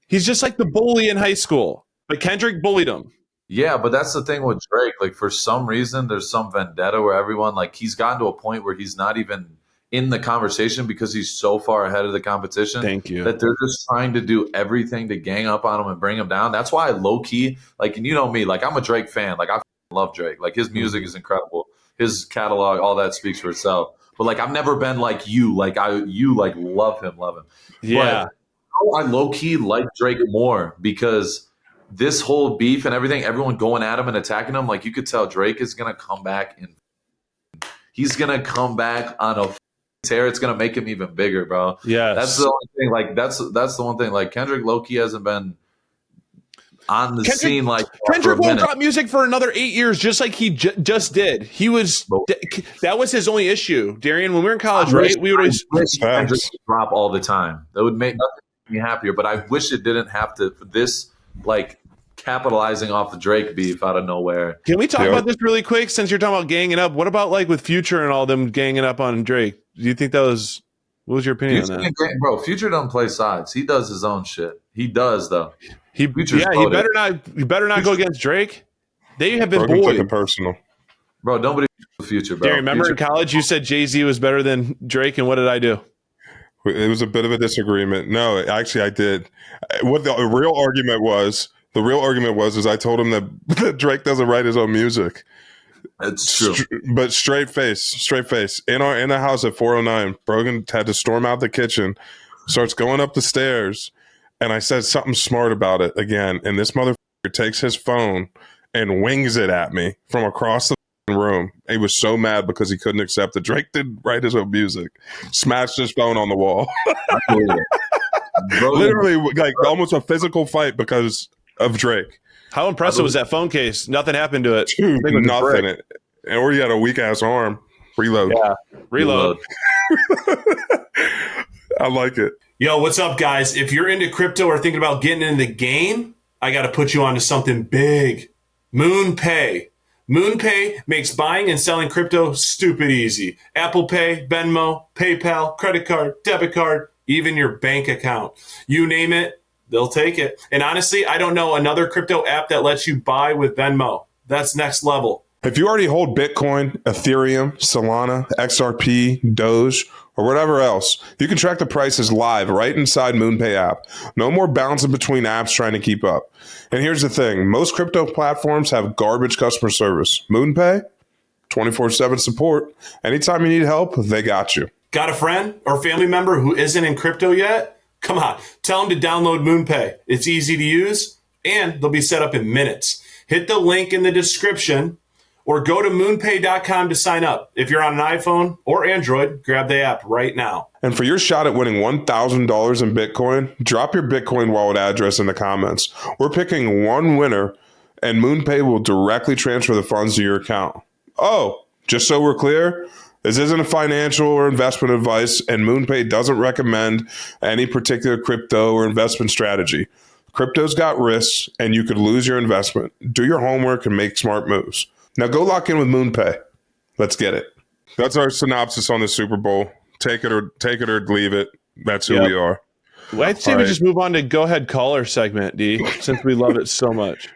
He's just like the bully in high school, but Kendrick bullied him. Yeah, but that's the thing with Drake. Like, for some reason, there's some vendetta where everyone, like, he's gotten to a point where he's not even in the conversation because he's so far ahead of the competition. Thank you. That they're just trying to do everything to gang up on him and bring him down. That's why I low-key, like, and you know me, like, I'm a Drake fan. Like, I love Drake. Like, his music is incredible. His catalog, all that speaks for itself. But, like, I've never been like you. Like, you love him. Yeah. But I low-key like Drake more because this whole beef and everything, everyone going at him and attacking him, like, you could tell Drake is going to come back and he's going to come back on a tear. It's going to make him even bigger, bro. Yeah. That's the only thing. Like, that's the one thing. Like, Kendrick low-key hasn't been on the scene like Kendrick won't drop music for another 8 years, just like he just did. That was his only issue, Darian. When we were in college, right? We would always Kendrick drop all the time. That would make me happier. But I wish it didn't have to. This like capitalizing off the Drake beef out of nowhere. Can we talk about this really quick? Since you're talking about ganging up, what about like with Future and all them ganging up on Drake? Do you think that was? What was your opinion on that, bro? Future doesn't play sides. He does his own shit. He does though. He better not go against Drake. They have been Brogan took bullied. it personal. Bro, nobody Future, bro. Darren, remember in college you said Jay-Z was better than Drake, and what did I do? It was a bit of a disagreement. No, actually I did. What the real argument was is I told him that Drake doesn't write his own music. That's true. But straight face. In the house at 409, Brogan had to storm out the kitchen, starts going up the stairs. And I said something smart about it again. And this motherfucker takes his phone and wings it at me from across the room. He was so mad because he couldn't accept that Drake didn't write his own music. Smashed his phone on the wall. Literally, like almost a physical fight because of Drake. How impressive was that phone case? Nothing happened to it. Dude, nothing. Or he had a weak-ass arm. Reload. Yeah, reload. I like it. Yo, what's up, guys? If you're into crypto or thinking about getting in the game, I got to put you onto something big. MoonPay. MoonPay makes buying and selling crypto stupid easy. Apple Pay, Venmo, PayPal, credit card, debit card, even your bank account. You name it, They'll take it. And honestly, I don't know another crypto app that lets you buy with Venmo. That's next level. If you already hold Bitcoin, Ethereum, Solana, XRP, Doge, or whatever else, you can track the prices live right inside MoonPay app. No more bouncing between apps trying to keep up. And here's the thing. Most crypto platforms have garbage customer service. MoonPay, 24/7 support. Anytime you need help, they got you. Got a friend or family member who isn't in crypto yet? Come on, tell them to download MoonPay. It's easy to use, and they'll be set up in minutes. Hit the link in the description or go to moonpay.com to sign up. If you're on an iPhone or Android, grab the app right now. And for your shot at winning $1,000 in Bitcoin, drop your Bitcoin wallet address in the comments. We're picking one winner, and MoonPay will directly transfer the funds to your account. Oh, just so we're clear, this isn't a financial or investment advice, and MoonPay doesn't recommend any particular crypto or investment strategy. Crypto's got risks, and you could lose your investment. Do your homework and make smart moves. Now go lock in with MoonPay. Let's get it. That's our synopsis on the Super Bowl. Take it or leave it. That's who we are. Well, I'd say we just move on to Go Ahead Caller segment, D, since we love it so much.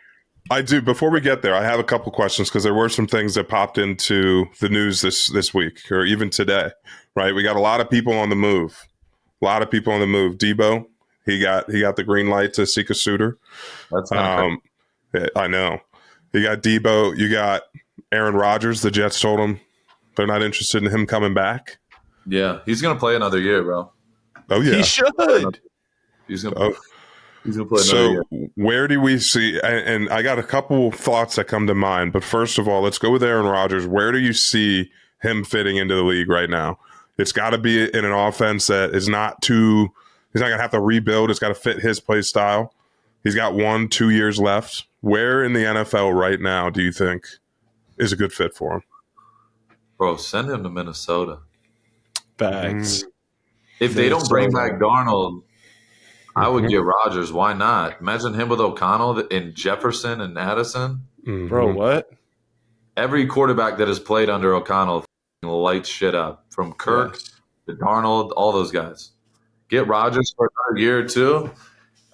I do. Before we get there, I have a couple questions because there were some things that popped into the news this week or even today, right? We got a lot of people on the move. Debo, he got the green light to seek a suitor. That's not I know. You got Debo. You got Aaron Rodgers. The Jets told him they're not interested in him coming back. Yeah, he's gonna play another year, bro. Oh yeah, He should. He's gonna play another So year. where do we see? And I got a couple thoughts that come to mind. But first of all, let's go with Aaron Rodgers. Where do you see him fitting into the league right now? It's got to be in an offense that is not too. He's not gonna have to rebuild. It's got to fit his play style. He's got 1-2 years left. Where in the NFL right now do you think is a good fit for him? Bro, send him to Minnesota. Facts. If they don't bring back Darnold, I would get Rodgers. Why not? Imagine him with O'Connell and Jefferson and Addison. Bro, what? Every quarterback that has played under O'Connell lights shit up. From Kirk to Darnold, all those guys. Get Rodgers for another year or two.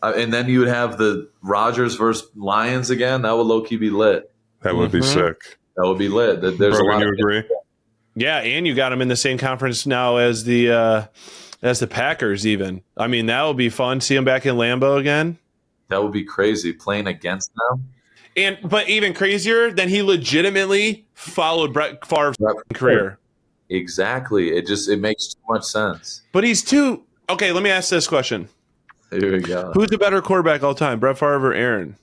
And then you would have the Rodgers versus Lions again. That would low-key be lit. That would be sick. That would be lit. There's a Brogan, lot you of agree? Yeah, and you got him in the same conference now as the Packers. Even, I mean, that would be fun. See him back in Lambeau again. That would be crazy playing against them. But even crazier, then he legitimately followed Brett Favre's career. Exactly. It makes too much sense. But he's too. Okay, let me ask this question: Here we go. Who's the better quarterback all time, Brett Favre or Aaron?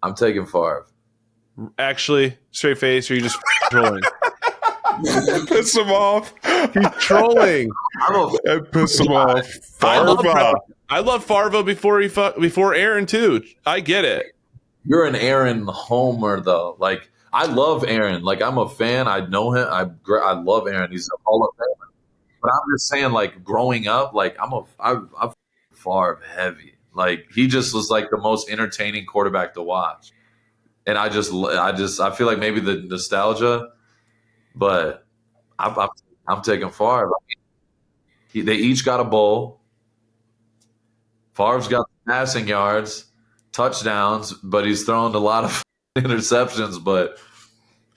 I'm taking Favre. Actually, straight face, or you just trolling? Piss him off. He's trolling. Piss him off. I love Favre before Aaron too. I get it. You're an Aaron homer, though. Like, I love Aaron. Like, I'm a fan. I know him. I love Aaron. He's a Hall of Famer. But I'm just saying, like, growing up, like, I'm Favre heavy. Like, he just was like the most entertaining quarterback to watch. And I feel like maybe the nostalgia, but I'm taking Favre. They each got a bowl. Favre's got passing yards, touchdowns, but he's thrown a lot of interceptions. But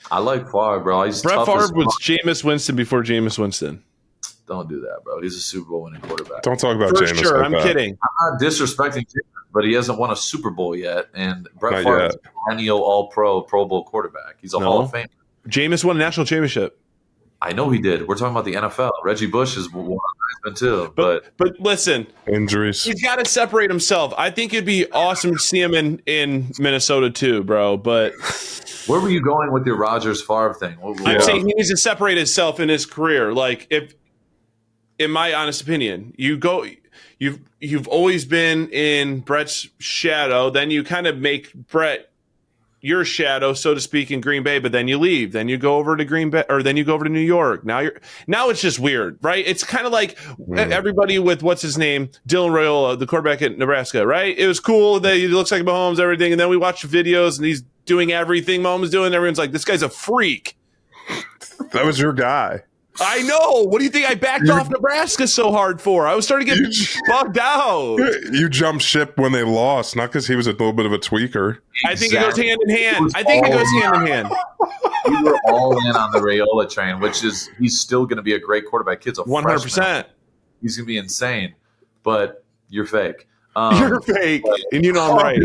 I like Favre, bro. He's Brett tough as Favre was fuck. Jameis Winston before Jameis Winston. Don't do that, bro. He's a Super Bowl winning quarterback. Don't talk about For Jameis sure, like I'm that. kidding. I'm not disrespecting Jameis, but he hasn't won a Super Bowl yet. And Brett Not Favre yet. is a perennial All-Pro, Pro Bowl quarterback. He's a Hall of Famer. Jameis won a national championship. I know he did. We're talking about the NFL. Reggie Bush is one of Heisman too. But listen, Injuries. he's got to separate himself. I think it'd be awesome to see him in Minnesota too, bro. But where were you going with your Rodgers Favre thing? I'm saying he needs to separate himself in his career. Like, if, in my honest opinion, you've always been in Brett's shadow. Then you kind of make Brett your shadow, so to speak, in Green Bay, but then you leave. Then you go over to Green Bay, or then you go over to New York. Now it's just weird, right? It's kind of like everybody with what's his name, Dylan Raiola, the quarterback at Nebraska, right? It was cool that he looks like Mahomes, everything, and then we watch the videos and he's doing everything Mahomes is doing. Everyone's like, this guy's a freak. That was your guy. I know. What do you think I backed off Nebraska so hard for? I was starting to get bugged out. You jumped ship when they lost, not because he was a little bit of a tweaker. I think it goes hand in hand. I think it goes hand in hand. We were all in on the Raiola train, which is he's still going to be a great quarterback. Kid's a 100%. He's going to be insane, but you're fake. You're fake, and you know I'm right.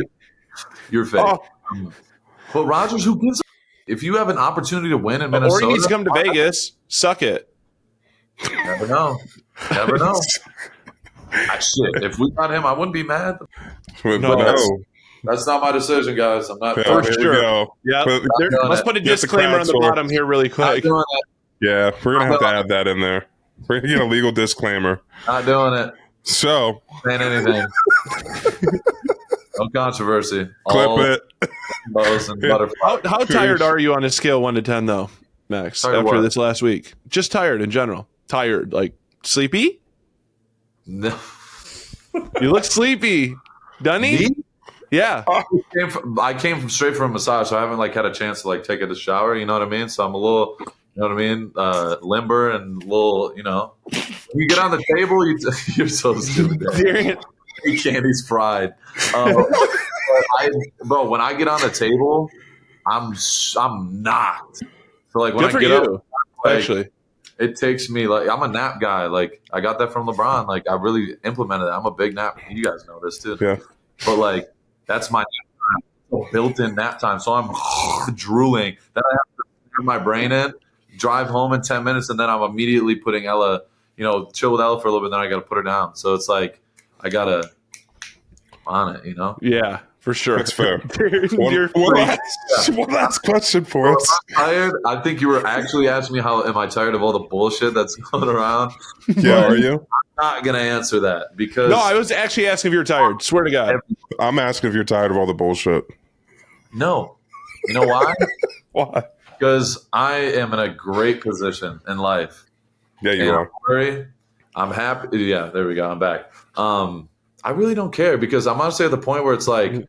You're fake. But Rodgers, who gives a if you have an opportunity to win in Minnesota, or he needs to come to Vegas, suck it. Never know. Never know. Shit, if we got him, I wouldn't be mad. No. That's not my decision, guys. I'm not. Yeah, For sure. Yeah. Let's put a disclaimer on the bottom here really quick. Yeah, we're going to have to add that in there. We're going to get a legal disclaimer. Not doing it. So. Saying anything. No controversy. Clip it. How tired are you on a scale 1 to 10, though, Max, after this last week? Just tired in general. Tired. Like, sleepy? No. You look sleepy. Doesn't he? Me? Yeah. I came from straight from a massage, so I haven't had a chance to take a shower. You know what I mean? So I'm a little, you know what I mean, limber and a little, When you get on the table, you're so stupid. Candy's fried. Bro, when I get on the table, I'm knocked. So when Good I for get you, up, actually. it takes me I'm a nap guy. I got that from LeBron. I really implemented that. I'm a big nap. You guys know this too. Yeah. But that's my nap time. Built-in nap time. So I'm drooling. Then I have to put my brain in, drive home in 10 minutes, and then I'm immediately putting Ella, chill with Ella for a little bit. Then I got to put her down. So it's I gotta on it, Yeah, for sure. That's fair. One last question for us. Tired? I think you were actually asking me how am I tired of all the bullshit that's going around. Yeah, are you? I'm not gonna answer that because no, I was actually asking if you're tired. Swear to God. I'm asking if you're tired of all the bullshit. No. You know why? Why? Because I am in a great position in life. Yeah, you are. I'm happy. Yeah, there we go. I'm back. I really don't care because I'm honestly at the point where it's it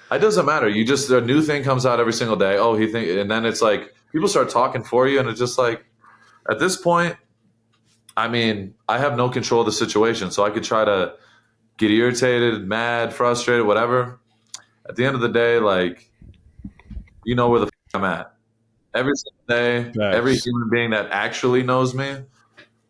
doesn't matter. You just a new thing comes out every single day. Oh, and then it's people start talking for you, and it's just at this point, I mean, I have no control of the situation, so I could try to get irritated, mad, frustrated, whatever. At the end of the day, where the I'm at. Every single day, every human being that actually knows me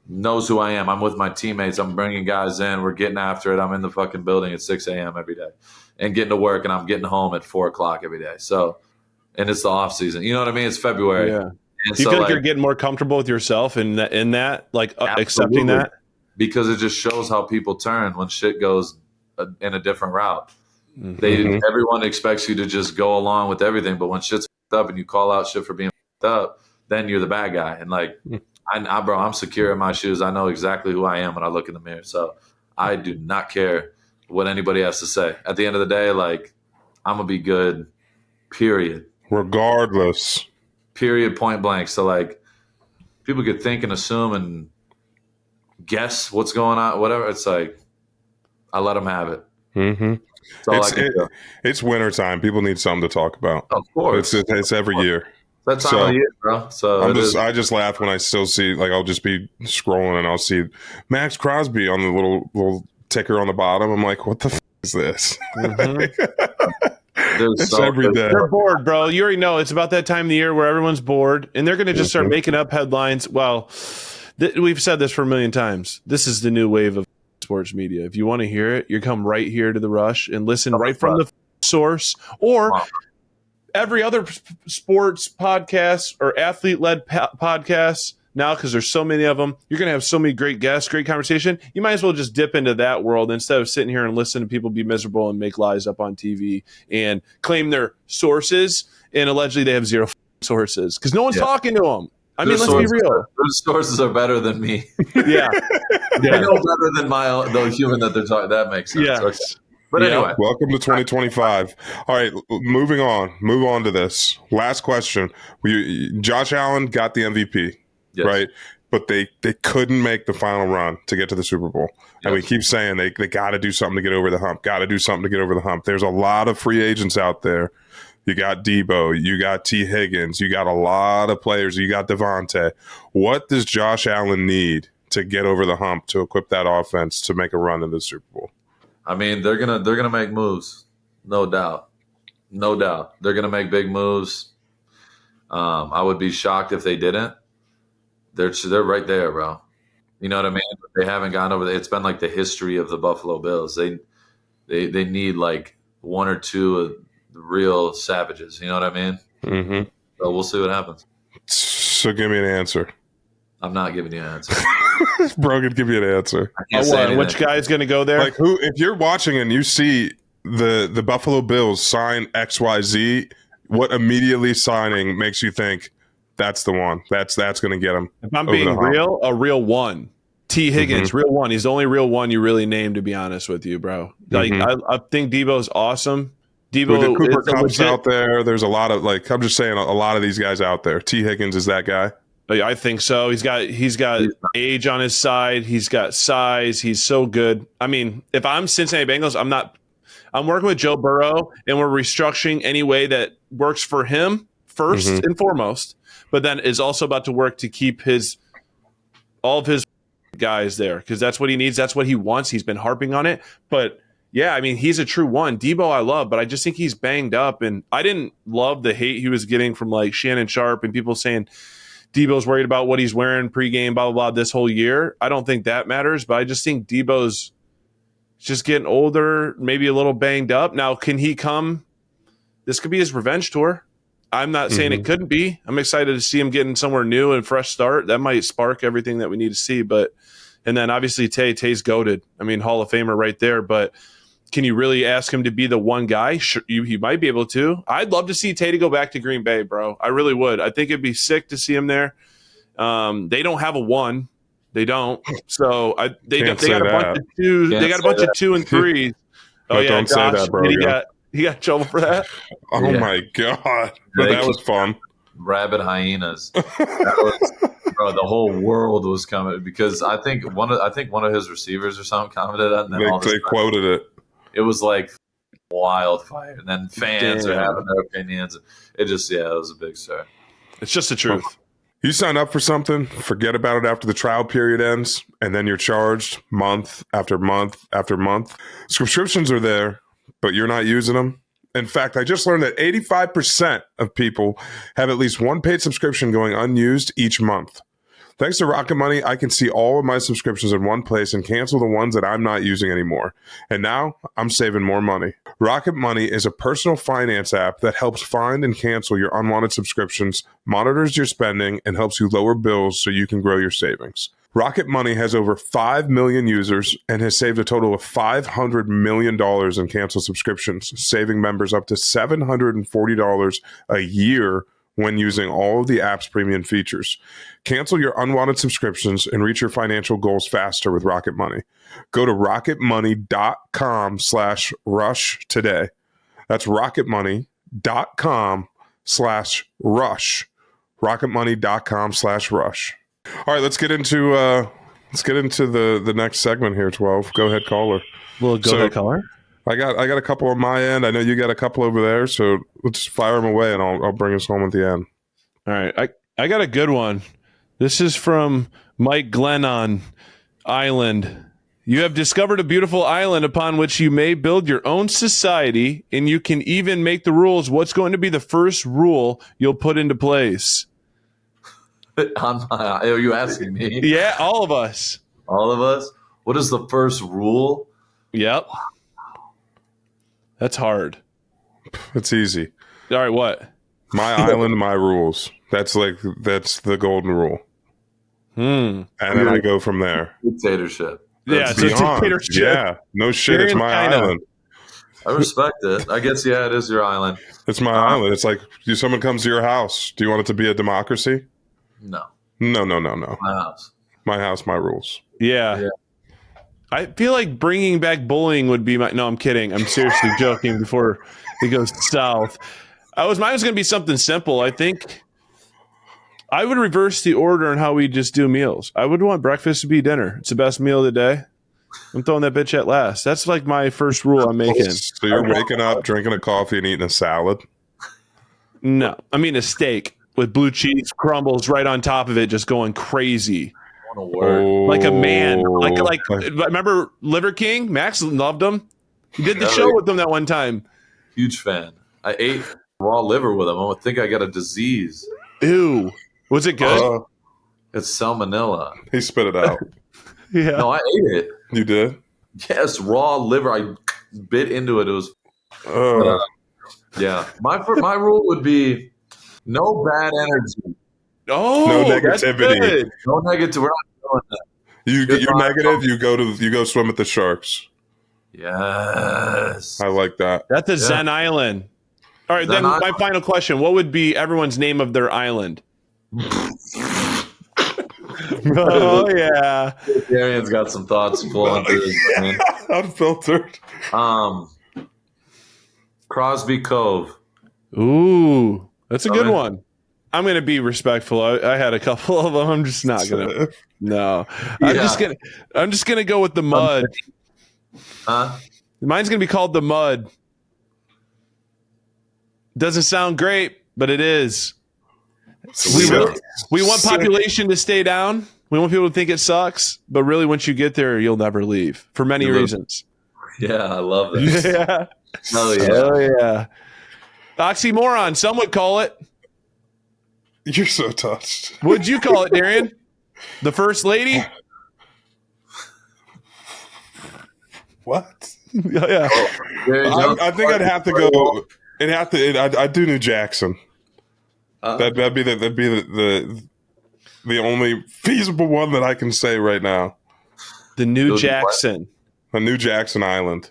knows who I am. I'm with my teammates. I'm bringing guys in. We're getting after it. I'm in the fucking building at 6 a.m. every day and getting to work, and I'm getting home at 4 o'clock every day. So, and it's the off season. You know what I mean? It's February. Yeah. Do you feel you're getting more comfortable with yourself in that, accepting that? Because it just shows how people turn when shit goes in a different route. Mm-hmm. Everyone expects you to just go along with everything, but when shit's up and you call out shit for being up, then you're the bad guy. And bro, I'm secure in my shoes. I know exactly who I am when I look in the mirror. So I do not care what anybody has to say. At the end of the day, I'm going to be good, period. Regardless. Period, point blank. So, people could think and assume and guess what's going on, whatever. It's I let them have it. Mm-hmm. It's wintertime. People need something to talk about. Of course. It's every year. That time of year, bro. So I just laugh when I still see I'll just be scrolling and I'll see Maxx Crosby on the little ticker on the bottom. I'm like, what the is this? It's every day. They're bored, bro. You already know it's about that time of the year where everyone's bored, and they're going to just start making up headlines. Well, we've said this for a million times. This is the new wave of sports media. If you want to hear it, you come right here to the Rush and listen right from the source, or every other sports podcast or athlete-led podcasts now, because there's so many of them. You're going to have so many great guests, great conversation. You might as well just dip into that world instead of sitting here and listening to people be miserable and make lies up on TV and claim their sources, and allegedly they have zero sources because no one's talking to them. I mean, let's be real. Those sources are better than me. Yeah. They know better than the human that they're talking. That makes sense. Yeah. Okay. But anyway. Welcome to 2025. All right, moving on. Move on to this. Last question. Josh Allen got the MVP, right? But they couldn't make the final run to get to the Super Bowl. And we keep saying they got to do something to get over the hump. Got to do something to get over the hump. There's a lot of free agents out there You got Debo. You got T. Higgins. You got a lot of players. You got Devontae. What does Josh Allen need to get over the hump to equip that offense to make a run in the Super Bowl? I mean, they're gonna make moves, no doubt, no doubt. They're gonna make big moves. I would be shocked if they didn't. They're right there, bro. You know what I mean? They haven't gone over there. It's been like the history of the Buffalo Bills. They need like one or two of the real savages. You know what I mean? Mm-hmm. So we'll see what happens. So give me an answer. I'm not giving you an answer. Brogan, give me an answer. I can't say anything. Which guy's going to go there? Like who? If you're watching and you see the Buffalo Bills sign XYZ, what immediately signing makes you think that's the one? That's going to get him. If I'm being real, a real one. T. Higgins, real one. He's the only real one you really named, to be honest with you, bro. Like I think Debo's awesome. Debo, with the Cooper Cup's out there. There's a lot of I'm just saying a lot of these guys out there. T. Higgins is that guy. I think so. He's got age on his side. He's got size. He's so good. I mean, if I'm Cincinnati Bengals, I'm working with Joe Burrow, and we're restructuring any way that works for him first and foremost, but then is also about to work to keep all of his guys there, because that's what he needs. That's what he wants. He's been harping on it. But yeah, I mean, he's a true one. Debo I love, but I just think he's banged up, and I didn't love the hate he was getting from like Shannon Sharp and people saying Debo's worried about what he's wearing pregame, blah, blah, blah, this whole year. I don't think that matters, but I just think Debo's just getting older, maybe a little banged up. Now, can he come? This could be his revenge tour. I'm not saying it couldn't be. I'm excited to see him getting somewhere new and fresh start. That might spark everything that we need to see. And then obviously Tay's goated. I mean, Hall of Famer right there. But can you really ask him to be the one guy? Sure, he might be able to. I'd love to see Tay to go back to Green Bay, bro. I really would. I think it'd be sick to see him there. They don't have a one. They don't. So they got a bunch of twos. They got a bunch of 2 and 3s. Oh yeah, don't say that, bro. He got in trouble for that. Oh my god! But that was fun. Rabid hyenas. Bro, the whole world was coming because I think one of his receivers or something commented on that. They quoted it. It was like wildfire, and then fans are having their opinions. It was a big story. It's just the truth. You sign up for something, forget about it after the trial period ends, and then you're charged month after month after month. Subscriptions are there, but you're not using them. In fact, I just learned that 85% of people have at least one paid subscription going unused each month. Thanks to Rocket Money, I can see all of my subscriptions in one place and cancel the ones that I'm not using anymore. And now I'm saving more money. Rocket Money is a personal finance app that helps find and cancel your unwanted subscriptions, monitors your spending, and helps you lower bills so you can grow your savings. Rocket Money has over 5 million users and has saved a total of $500 million in canceled subscriptions, saving members up to $740 a year when using all of the app's premium features. Cancel your unwanted subscriptions and reach your financial goals faster with Rocket Money. Go to rocketmoney.com/rush today. That's rocketmoney.com/rush. rocketmoney.com/rush. All right, let's get into the next segment here, 12. Go ahead, caller. Well, go ahead, caller. I got a couple on my end. I know you got a couple over there, so let's fire them away, and I'll bring us home at the end. All right, I got a good one. This is from Mike Glenn on Island. You have discovered a beautiful island upon which you may build your own society, and you can even make the rules. What's going to be the first rule you'll put into place? Are you asking me? Yeah, all of us. All of us? What is the first rule? Yep. That's hard. It's easy. All right, what? My island, my rules. That's the golden rule. And then I go from there. Dictatorship. Yeah, it's a dictatorship. Yeah, no shit. It's my island. I respect it. I guess, yeah, it is your island. It's my island. It's like someone comes to your house. Do you want it to be a democracy? No. No. My house. My house, my rules. Yeah. I feel like bringing back bullying would be no, I'm kidding. I'm seriously joking before it goes south. Mine was going to be something simple. I think I would reverse the order on how we just do meals. I would want breakfast to be dinner. It's the best meal of the day. I'm throwing that bitch at last. That's like my first rule I'm making. So you're waking up, drinking a coffee, and eating a salad? No, I mean a steak with blue cheese crumbles right on top of it, just going crazy. On a word. Like a man. Like Oh. remember Liver King? Max loved him. He did the show with him that one time. Huge fan. I ate raw liver with him. I think I got a disease. Ew. Was it good? It's salmonella. He spit it out. Yeah. No, I ate it. You did? Yes, raw liver. I bit into it. It was yeah. My rule would be no bad energy. Oh, No that's negativity. good. No negative. We're not doing that. You're negative. You go swim with the sharks. Yes. I like that. That's a Zen Island. All right, Zen then my Island. final question. What would be everyone's name of their island? Oh, yeah. Darian's got some thoughts flowing through his brain. Unfiltered. Crosby Cove. Ooh, that's a good Okay. one. I'm going to be respectful. I had a couple of them. I'm just not going to. No. I'm just going to go with the mud. Huh? Mine's going to be called the mud. Doesn't sound great, but it is. We want population to stay down. We want people to think it sucks, but really, once you get there, you'll never leave for many reasons. Yeah, I love that. Yeah. Hell yeah. Oh yeah. Oxymoron. Some would call it. You're so touched. What'd you call it, Darian? The first lady? What? Yeah. I think I'd have to go. I'd do New Jackson. That'd be the only feasible one that I can say right now. The New Jackson. A New Jackson Island.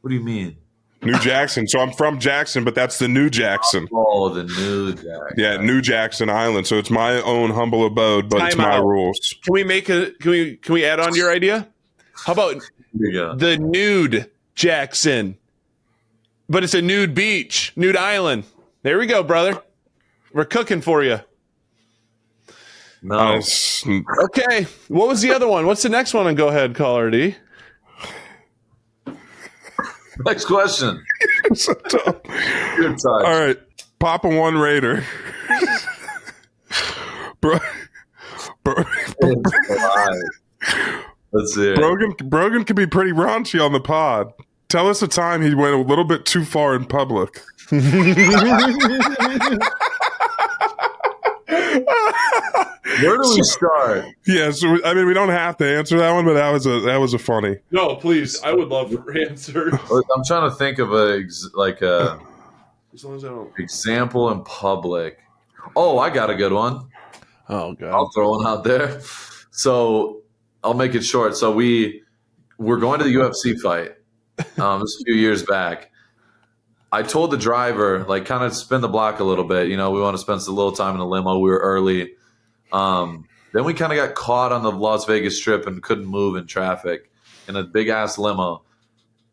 What do you mean? New Jackson. So I'm from Jackson, but that's the New Jackson. Oh, the New Jackson. Yeah, New Jackson Island. So it's my own humble abode, but it's Time my out. rules. Can we add on to your idea? How about Here you go. the Nude Jackson? But it's a nude beach, nude island. There we go, brother. We're cooking for you. No. Okay. What was the other one? What's the next one? And go ahead, caller D. Next question. So dumb. Good touch. All right, Papa One Raider. Bro, Let's see. Brogan can be pretty raunchy on the pod. Tell us a time he went a little bit too far in public. Where do we start? Yeah, so I mean, we don't have to answer that one, but that was a funny. No, please. I would love your answer. I'm trying to think of a As long as I don't. example in public. Oh, I got a good one. Oh God. I'll throw one out there. So I'll make it short. So we're going to the UFC fight. This was a few years back. I told the driver, like, kind of spin the block a little bit. You know, we want to spend a little time in the limo. We were early. Then we kind of got caught on the Las Vegas Strip and couldn't move in traffic in a big ass limo.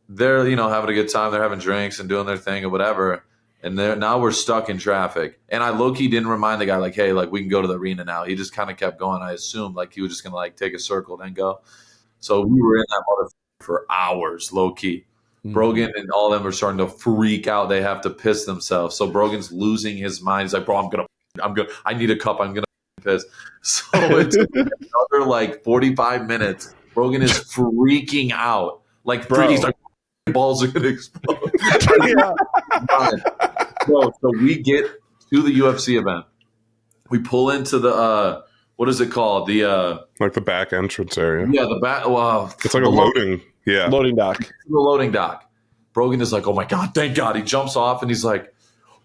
They're, you know, having a good time. They're having drinks and doing their thing or whatever. And now we're stuck in traffic. And I low-key didn't remind the guy, like, hey, like, we can go to the arena now. He just kind of kept going. I assumed, like, he was just going to, like, take a circle, then go. So we were in that motherfucker for hours, low-key. Mm-hmm. Brogan and all of them are starting to freak out. They have to piss themselves. So Brogan's losing his mind. He's like, bro, I'm gonna, I need a cup. I'm going to piss. So it took another, like, 45 minutes. Brogan is freaking out. Like, he's like, balls are going to explode. So we get to the UFC event. We pull into the what is it called? The Like the back entrance area. yeah, the back. Wow, It's like a loading. Yeah. Loading dock. the loading dock. Brogan is like, oh my god, thank God. He jumps off and he's like,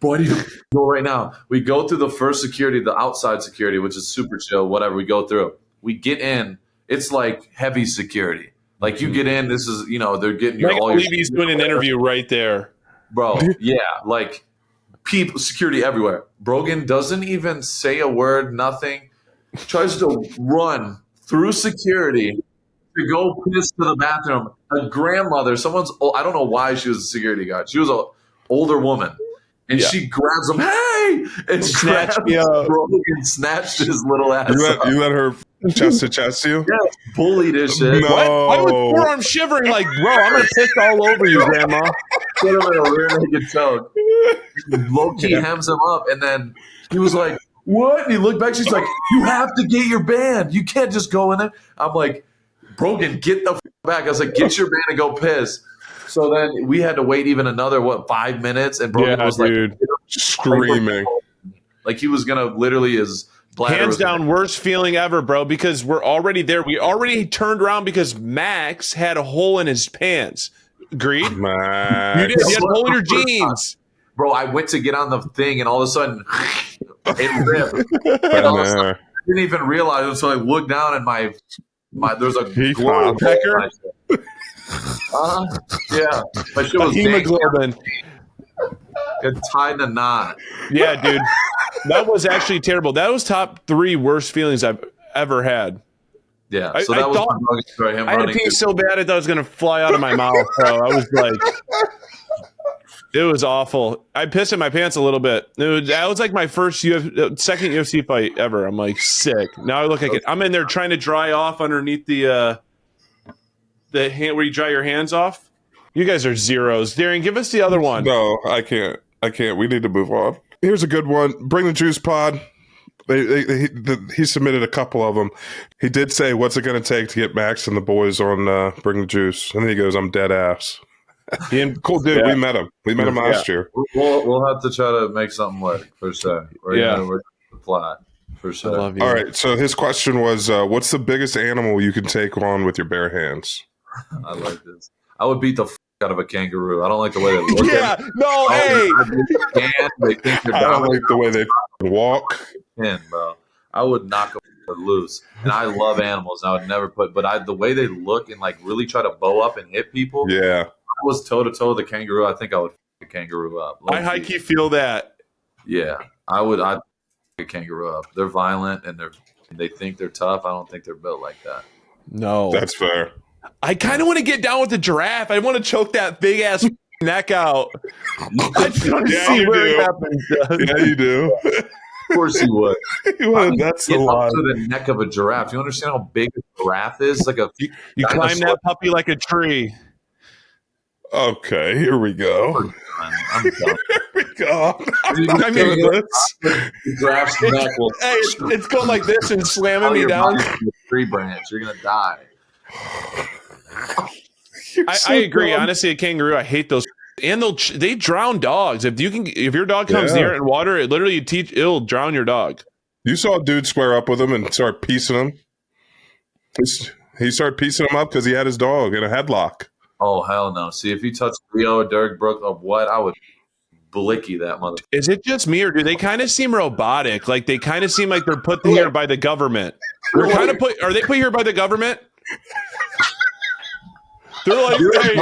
bro, I need to go right now. We go through the first security, the outside security, which is super chill. Whatever. We go through. We get in. It's like heavy security. Like you get in. This is, you know, they're getting your all your. Levy's doing an interview right there. Bro, yeah, like people, security everywhere. Brogan doesn't even say a word, nothing. Tries to run through security to go piss to the bathroom. A grandmother, I don't know why she was a security guard. She was an older woman. And she grabs him, hey! And Snatch me grabs up. Brogan and snatched his little ass up. You let her chest to chest you? Yeah, bullied his shit. No. Why was forearm shivering like, bro, I'm going to piss all over you, grandma. Put him in a rear naked choke. Low-key hems him up, and then he was like, what? And he looked back. She's like, you have to get your band. You can't just go in there. I'm like, Brogan, get the back. I was like, get your band and go piss. So then we had to wait even another, 5 minutes? And Brogan was dude, like, screaming. Like he was going to literally his bladder. Hands down, worst feeling ever, bro, because we're already there. We already turned around because Max had a hole in his pants. Agreed? Max. You did. You had a hole in your jeans. Bro, I went to get on the thing, and all of a sudden, it ripped. And all of a sudden, I didn't even realize it, so I looked down, and my there's a pecker. Yeah, my shit was hemoglobin. It tied in a knot. Yeah, dude, that was actually terrible. That was top 3 worst feelings I've ever had. Yeah, so that was my drug story. I had to pee so bad I thought it was gonna fly out of my mouth, bro. I was like. It was awful. I pissed in my pants a little bit. That was like my second UFC fight ever. I'm like sick. Now I look like it. I'm in there trying to dry off underneath the hand where you dry your hands off. You guys are zeros. Darian, give us the other one. No, I can't. We need to move on. Here's a good one. Bring the Juice Pod. He submitted a couple of them. He did say, "What's it going to take to get Max and the boys on Bring the Juice?" And then he goes, "I'm dead ass." Cool dude. Yeah. We met him. Last year. We'll have to try to make something work for sure. We're the plot for sure. All right. So his question was, "What's the biggest animal you can take on with your bare hands?" I like this. I would beat the out of a kangaroo. I don't like the way they look. Yeah. No. Hey. I don't like the way they walk. Bro. I would knock them loose. And I love animals. And I would never the way they look and like really try to bow up and hit people. Yeah. I was toe to toe with the kangaroo. I think I would a kangaroo up. I high-key feel that. Yeah, I'd a kangaroo up. They're violent and they think they're tough. I don't think they're built like that. No, that's fair. I kind of want to get down with the giraffe. I want to choke that big ass neck out. I just want to see where it happens. Yeah, you do. Of course you would. That's the line. Up to the neck of a giraffe. You understand how big a giraffe is? Like you climb that puppy like a tree. Okay, here we go. I'm done. Here we go. I mean, giraffe's neck will. Hey, it's going like this and slamming me down. Tree branch, you're gonna die. I agree. Dumb. Honestly, a kangaroo, I hate those. And they drown dogs. If your dog comes near it in water, it literally it'll drown your dog. You saw a dude square up with him and start piecing him. He started piecing him up because he had his dog in a headlock. Oh, hell no. See, if you touch Leo or Derek Brooks or what, I would blicky that mother. Is it just me or do they kind of seem robotic? Like they kind of seem like they're put here by the government. Are they put here by the government? They're like, hey,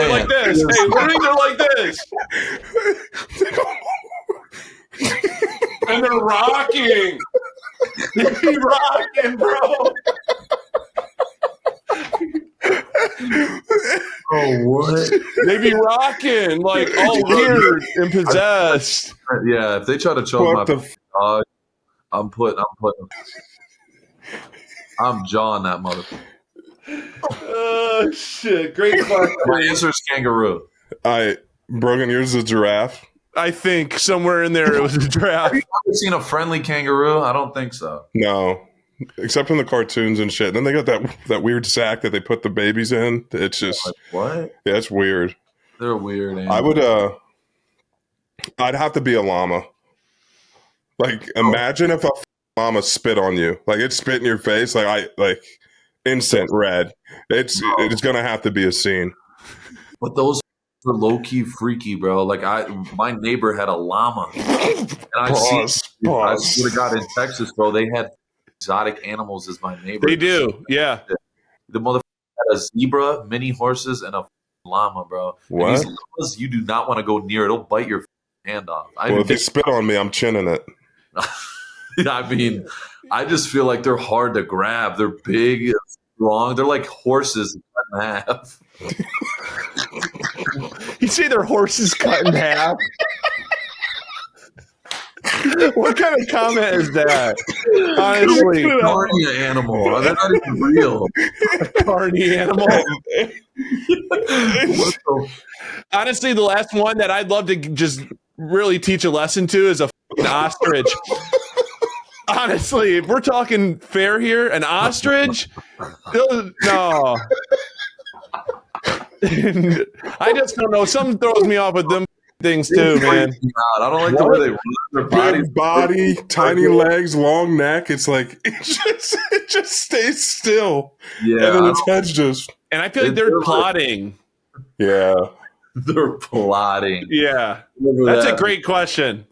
like this. Hey, they're like this. And they're rocking. They're rocking, bro. Oh, what? They be rocking like all weird and possessed. Yeah, if they try to choke my dog, I'm jawing that motherfucker. Oh shit! Great question. My answer is kangaroo. Brogan, yours is a giraffe. I think somewhere in there it was a giraffe. Have you ever seen a friendly kangaroo? I don't think so. No. Except in the cartoons and shit. And then they got that weird sack that they put the babies in. It's just like, what? Yeah, it's weird. They're weird. I'd have to be a llama. Like, imagine if a llama spit on you. Like, it spit in your face. Like instant red. It's gonna have to be a scene. But those are low key freaky, bro. Like my neighbor had a llama, and I swear to God, in Texas, bro, they had exotic animals as my neighbor. They do, yeah. The motherfucker had a zebra, mini horses, and a llama, bro. What? And these llamas, you do not want to go near. It'll bite your hand off. If they spit on me, I'm chinning it. I mean, I just feel like they're hard to grab. They're big, strong. They're like horses cut in half. You say they're horses cut in half? What kind of comment is that? Honestly, carny animal. They're not even real. Carny animal. Honestly, the last one that I'd love to just really teach a lesson to is a ostrich. Honestly, if we're talking fair here, an ostrich, no. I just don't know. Something throws me off with them things too, man. I don't like the way they run their bodies. Big body, tiny legs, long neck. It's like it just stays still. Yeah, and then its head's just. And I feel like they're plotting. Yeah, they're plotting. Yeah, that's a great question.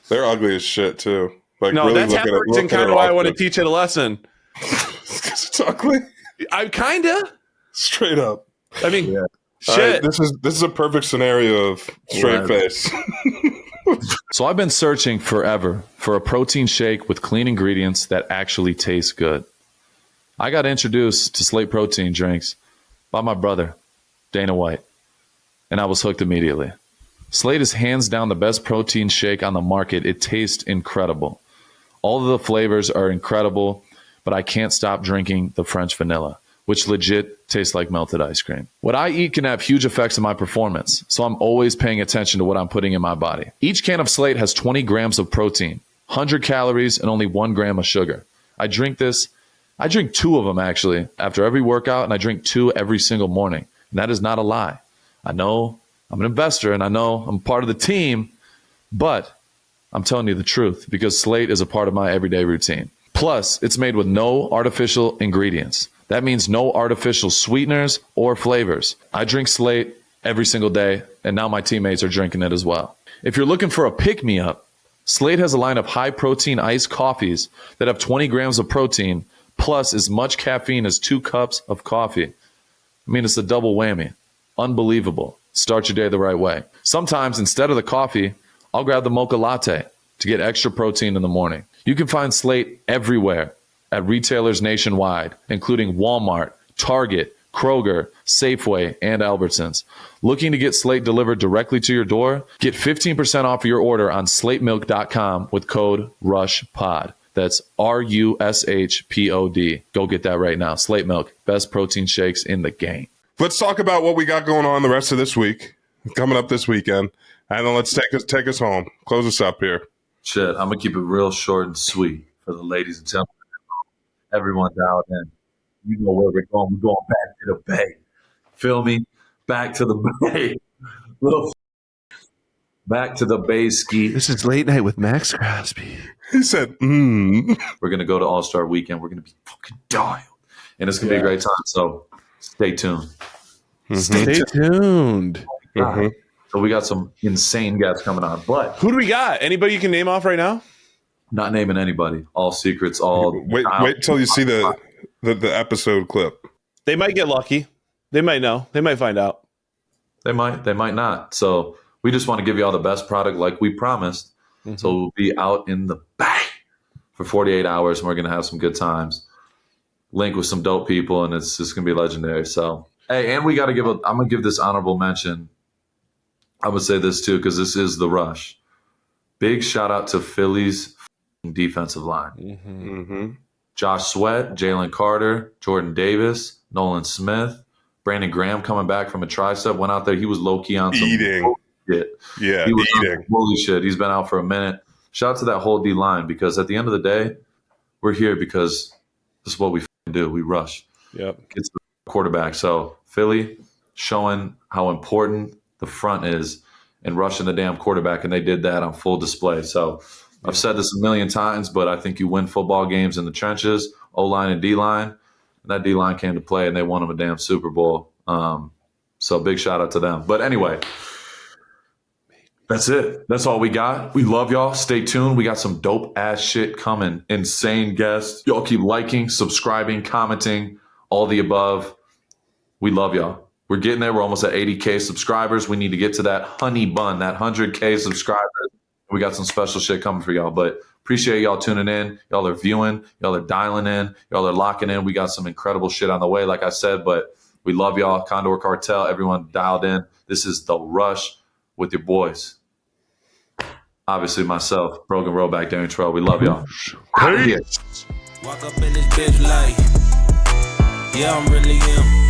They're ugly as shit too. Like, no, really that's half the reason kind of why I want to teach it a lesson. Because it's ugly. I kind of straight up. I mean, Right, shit. this is a perfect scenario of straight face. So I've been searching forever for a protein shake with clean ingredients that actually taste good. I got introduced to Slate protein drinks by my brother, Dana White, and I was hooked immediately. Slate is hands down the best protein shake on the market. It tastes incredible. All of the flavors are incredible, but I can't stop drinking the French vanilla, which legit tastes like melted ice cream. What I eat can have huge effects on my performance, so I'm always paying attention to what I'm putting in my body. Each can of Slate has 20 grams of protein, 100 calories, and only 1 gram of sugar. I drink 2 of them actually after every workout, and I drink 2 every single morning. And that is not a lie. I know I'm an investor and I know I'm part of the team, but I'm telling you the truth because Slate is a part of my everyday routine. Plus, it's made with no artificial ingredients. That means no artificial sweeteners or flavors. I drink Slate every single day, and now my teammates are drinking it as well. If you're looking for a pick-me-up, Slate has a line of high-protein iced coffees that have 20 grams of protein, plus as much caffeine as 2 cups of coffee. I mean, it's a double whammy. Unbelievable. Start your day the right way. Sometimes, instead of the coffee, I'll grab the mocha latte to get extra protein in the morning. You can find Slate everywhere at retailers nationwide, including Walmart, Target, Kroger, Safeway, and Albertsons. Looking to get Slate delivered directly to your door? Get 15% off your order on slatemilk.com with code RUSHPOD. That's RUSHPOD. Go get that right now. Slate Milk, best protein shakes in the game. Let's talk about what we got going on the rest of this week, coming up this weekend, and then let's take us home. Close us up here. Shit, I'm going to keep it real short and sweet for the ladies and gentlemen. Everyone dialed in. You know where we're going. We're going back to the Bay. Feel me? Back to the Bay. Back to the Bay ski. This is Late Night with Maxx Crosby. He said, We're going to go to All-Star Weekend. We're going to be fucking dialed. And it's going to be a great time. So stay tuned. Stay tuned. So we got some insane guests coming on. But who do we got? Anybody you can name off right now? Not naming anybody. All secrets. All wait till you see the episode clip. They might get lucky. They might know. They might find out. They might not. So we just want to give you all the best product like we promised. So we'll be out in the Bay for 48 hours and we're going to have some good times. Link with some dope people and it's just going to be legendary. So, hey, and we got to I'm going to give this honorable mention. I would say this too, because this is the Rush. Big shout out to Philly's defensive line. Josh Sweat, Jalen Carter, Jordan Davis, Nolan Smith, Brandon Graham coming back from a tricep, went out there. He was low-key on some eating. Shit. Yeah, he was eating. Holy shit. He's been out for a minute. Shout out to that whole D-line because at the end of the day, we're here because this is what we do. We rush. Yep. It's the quarterback. So Philly showing how important the front is and rushing the damn quarterback, and they did that on full display. So I've said this a million times, but I think you win football games in the trenches, O-line and D-line. And that D-line came to play, and they won them a damn Super Bowl. So big shout out to them. But anyway, that's it. That's all we got. We love y'all. Stay tuned. We got some dope-ass shit coming. Insane guests. Y'all keep liking, subscribing, commenting, all the above. We love y'all. We're getting there. We're almost at 80K subscribers. We need to get to that honey bun, that 100K subscribers. We got some special shit coming for y'all. But appreciate y'all tuning in. Y'all are viewing. Y'all are dialing in. Y'all are locking in. We got some incredible shit on the way, like I said. But we love y'all. Condor Cartel, everyone dialed in. This is The Rush with your boys. Obviously myself, Brogan, Roback, Darren Terrell. We love y'all. Peace. Walk up in this bitch like, yeah, I'm really him.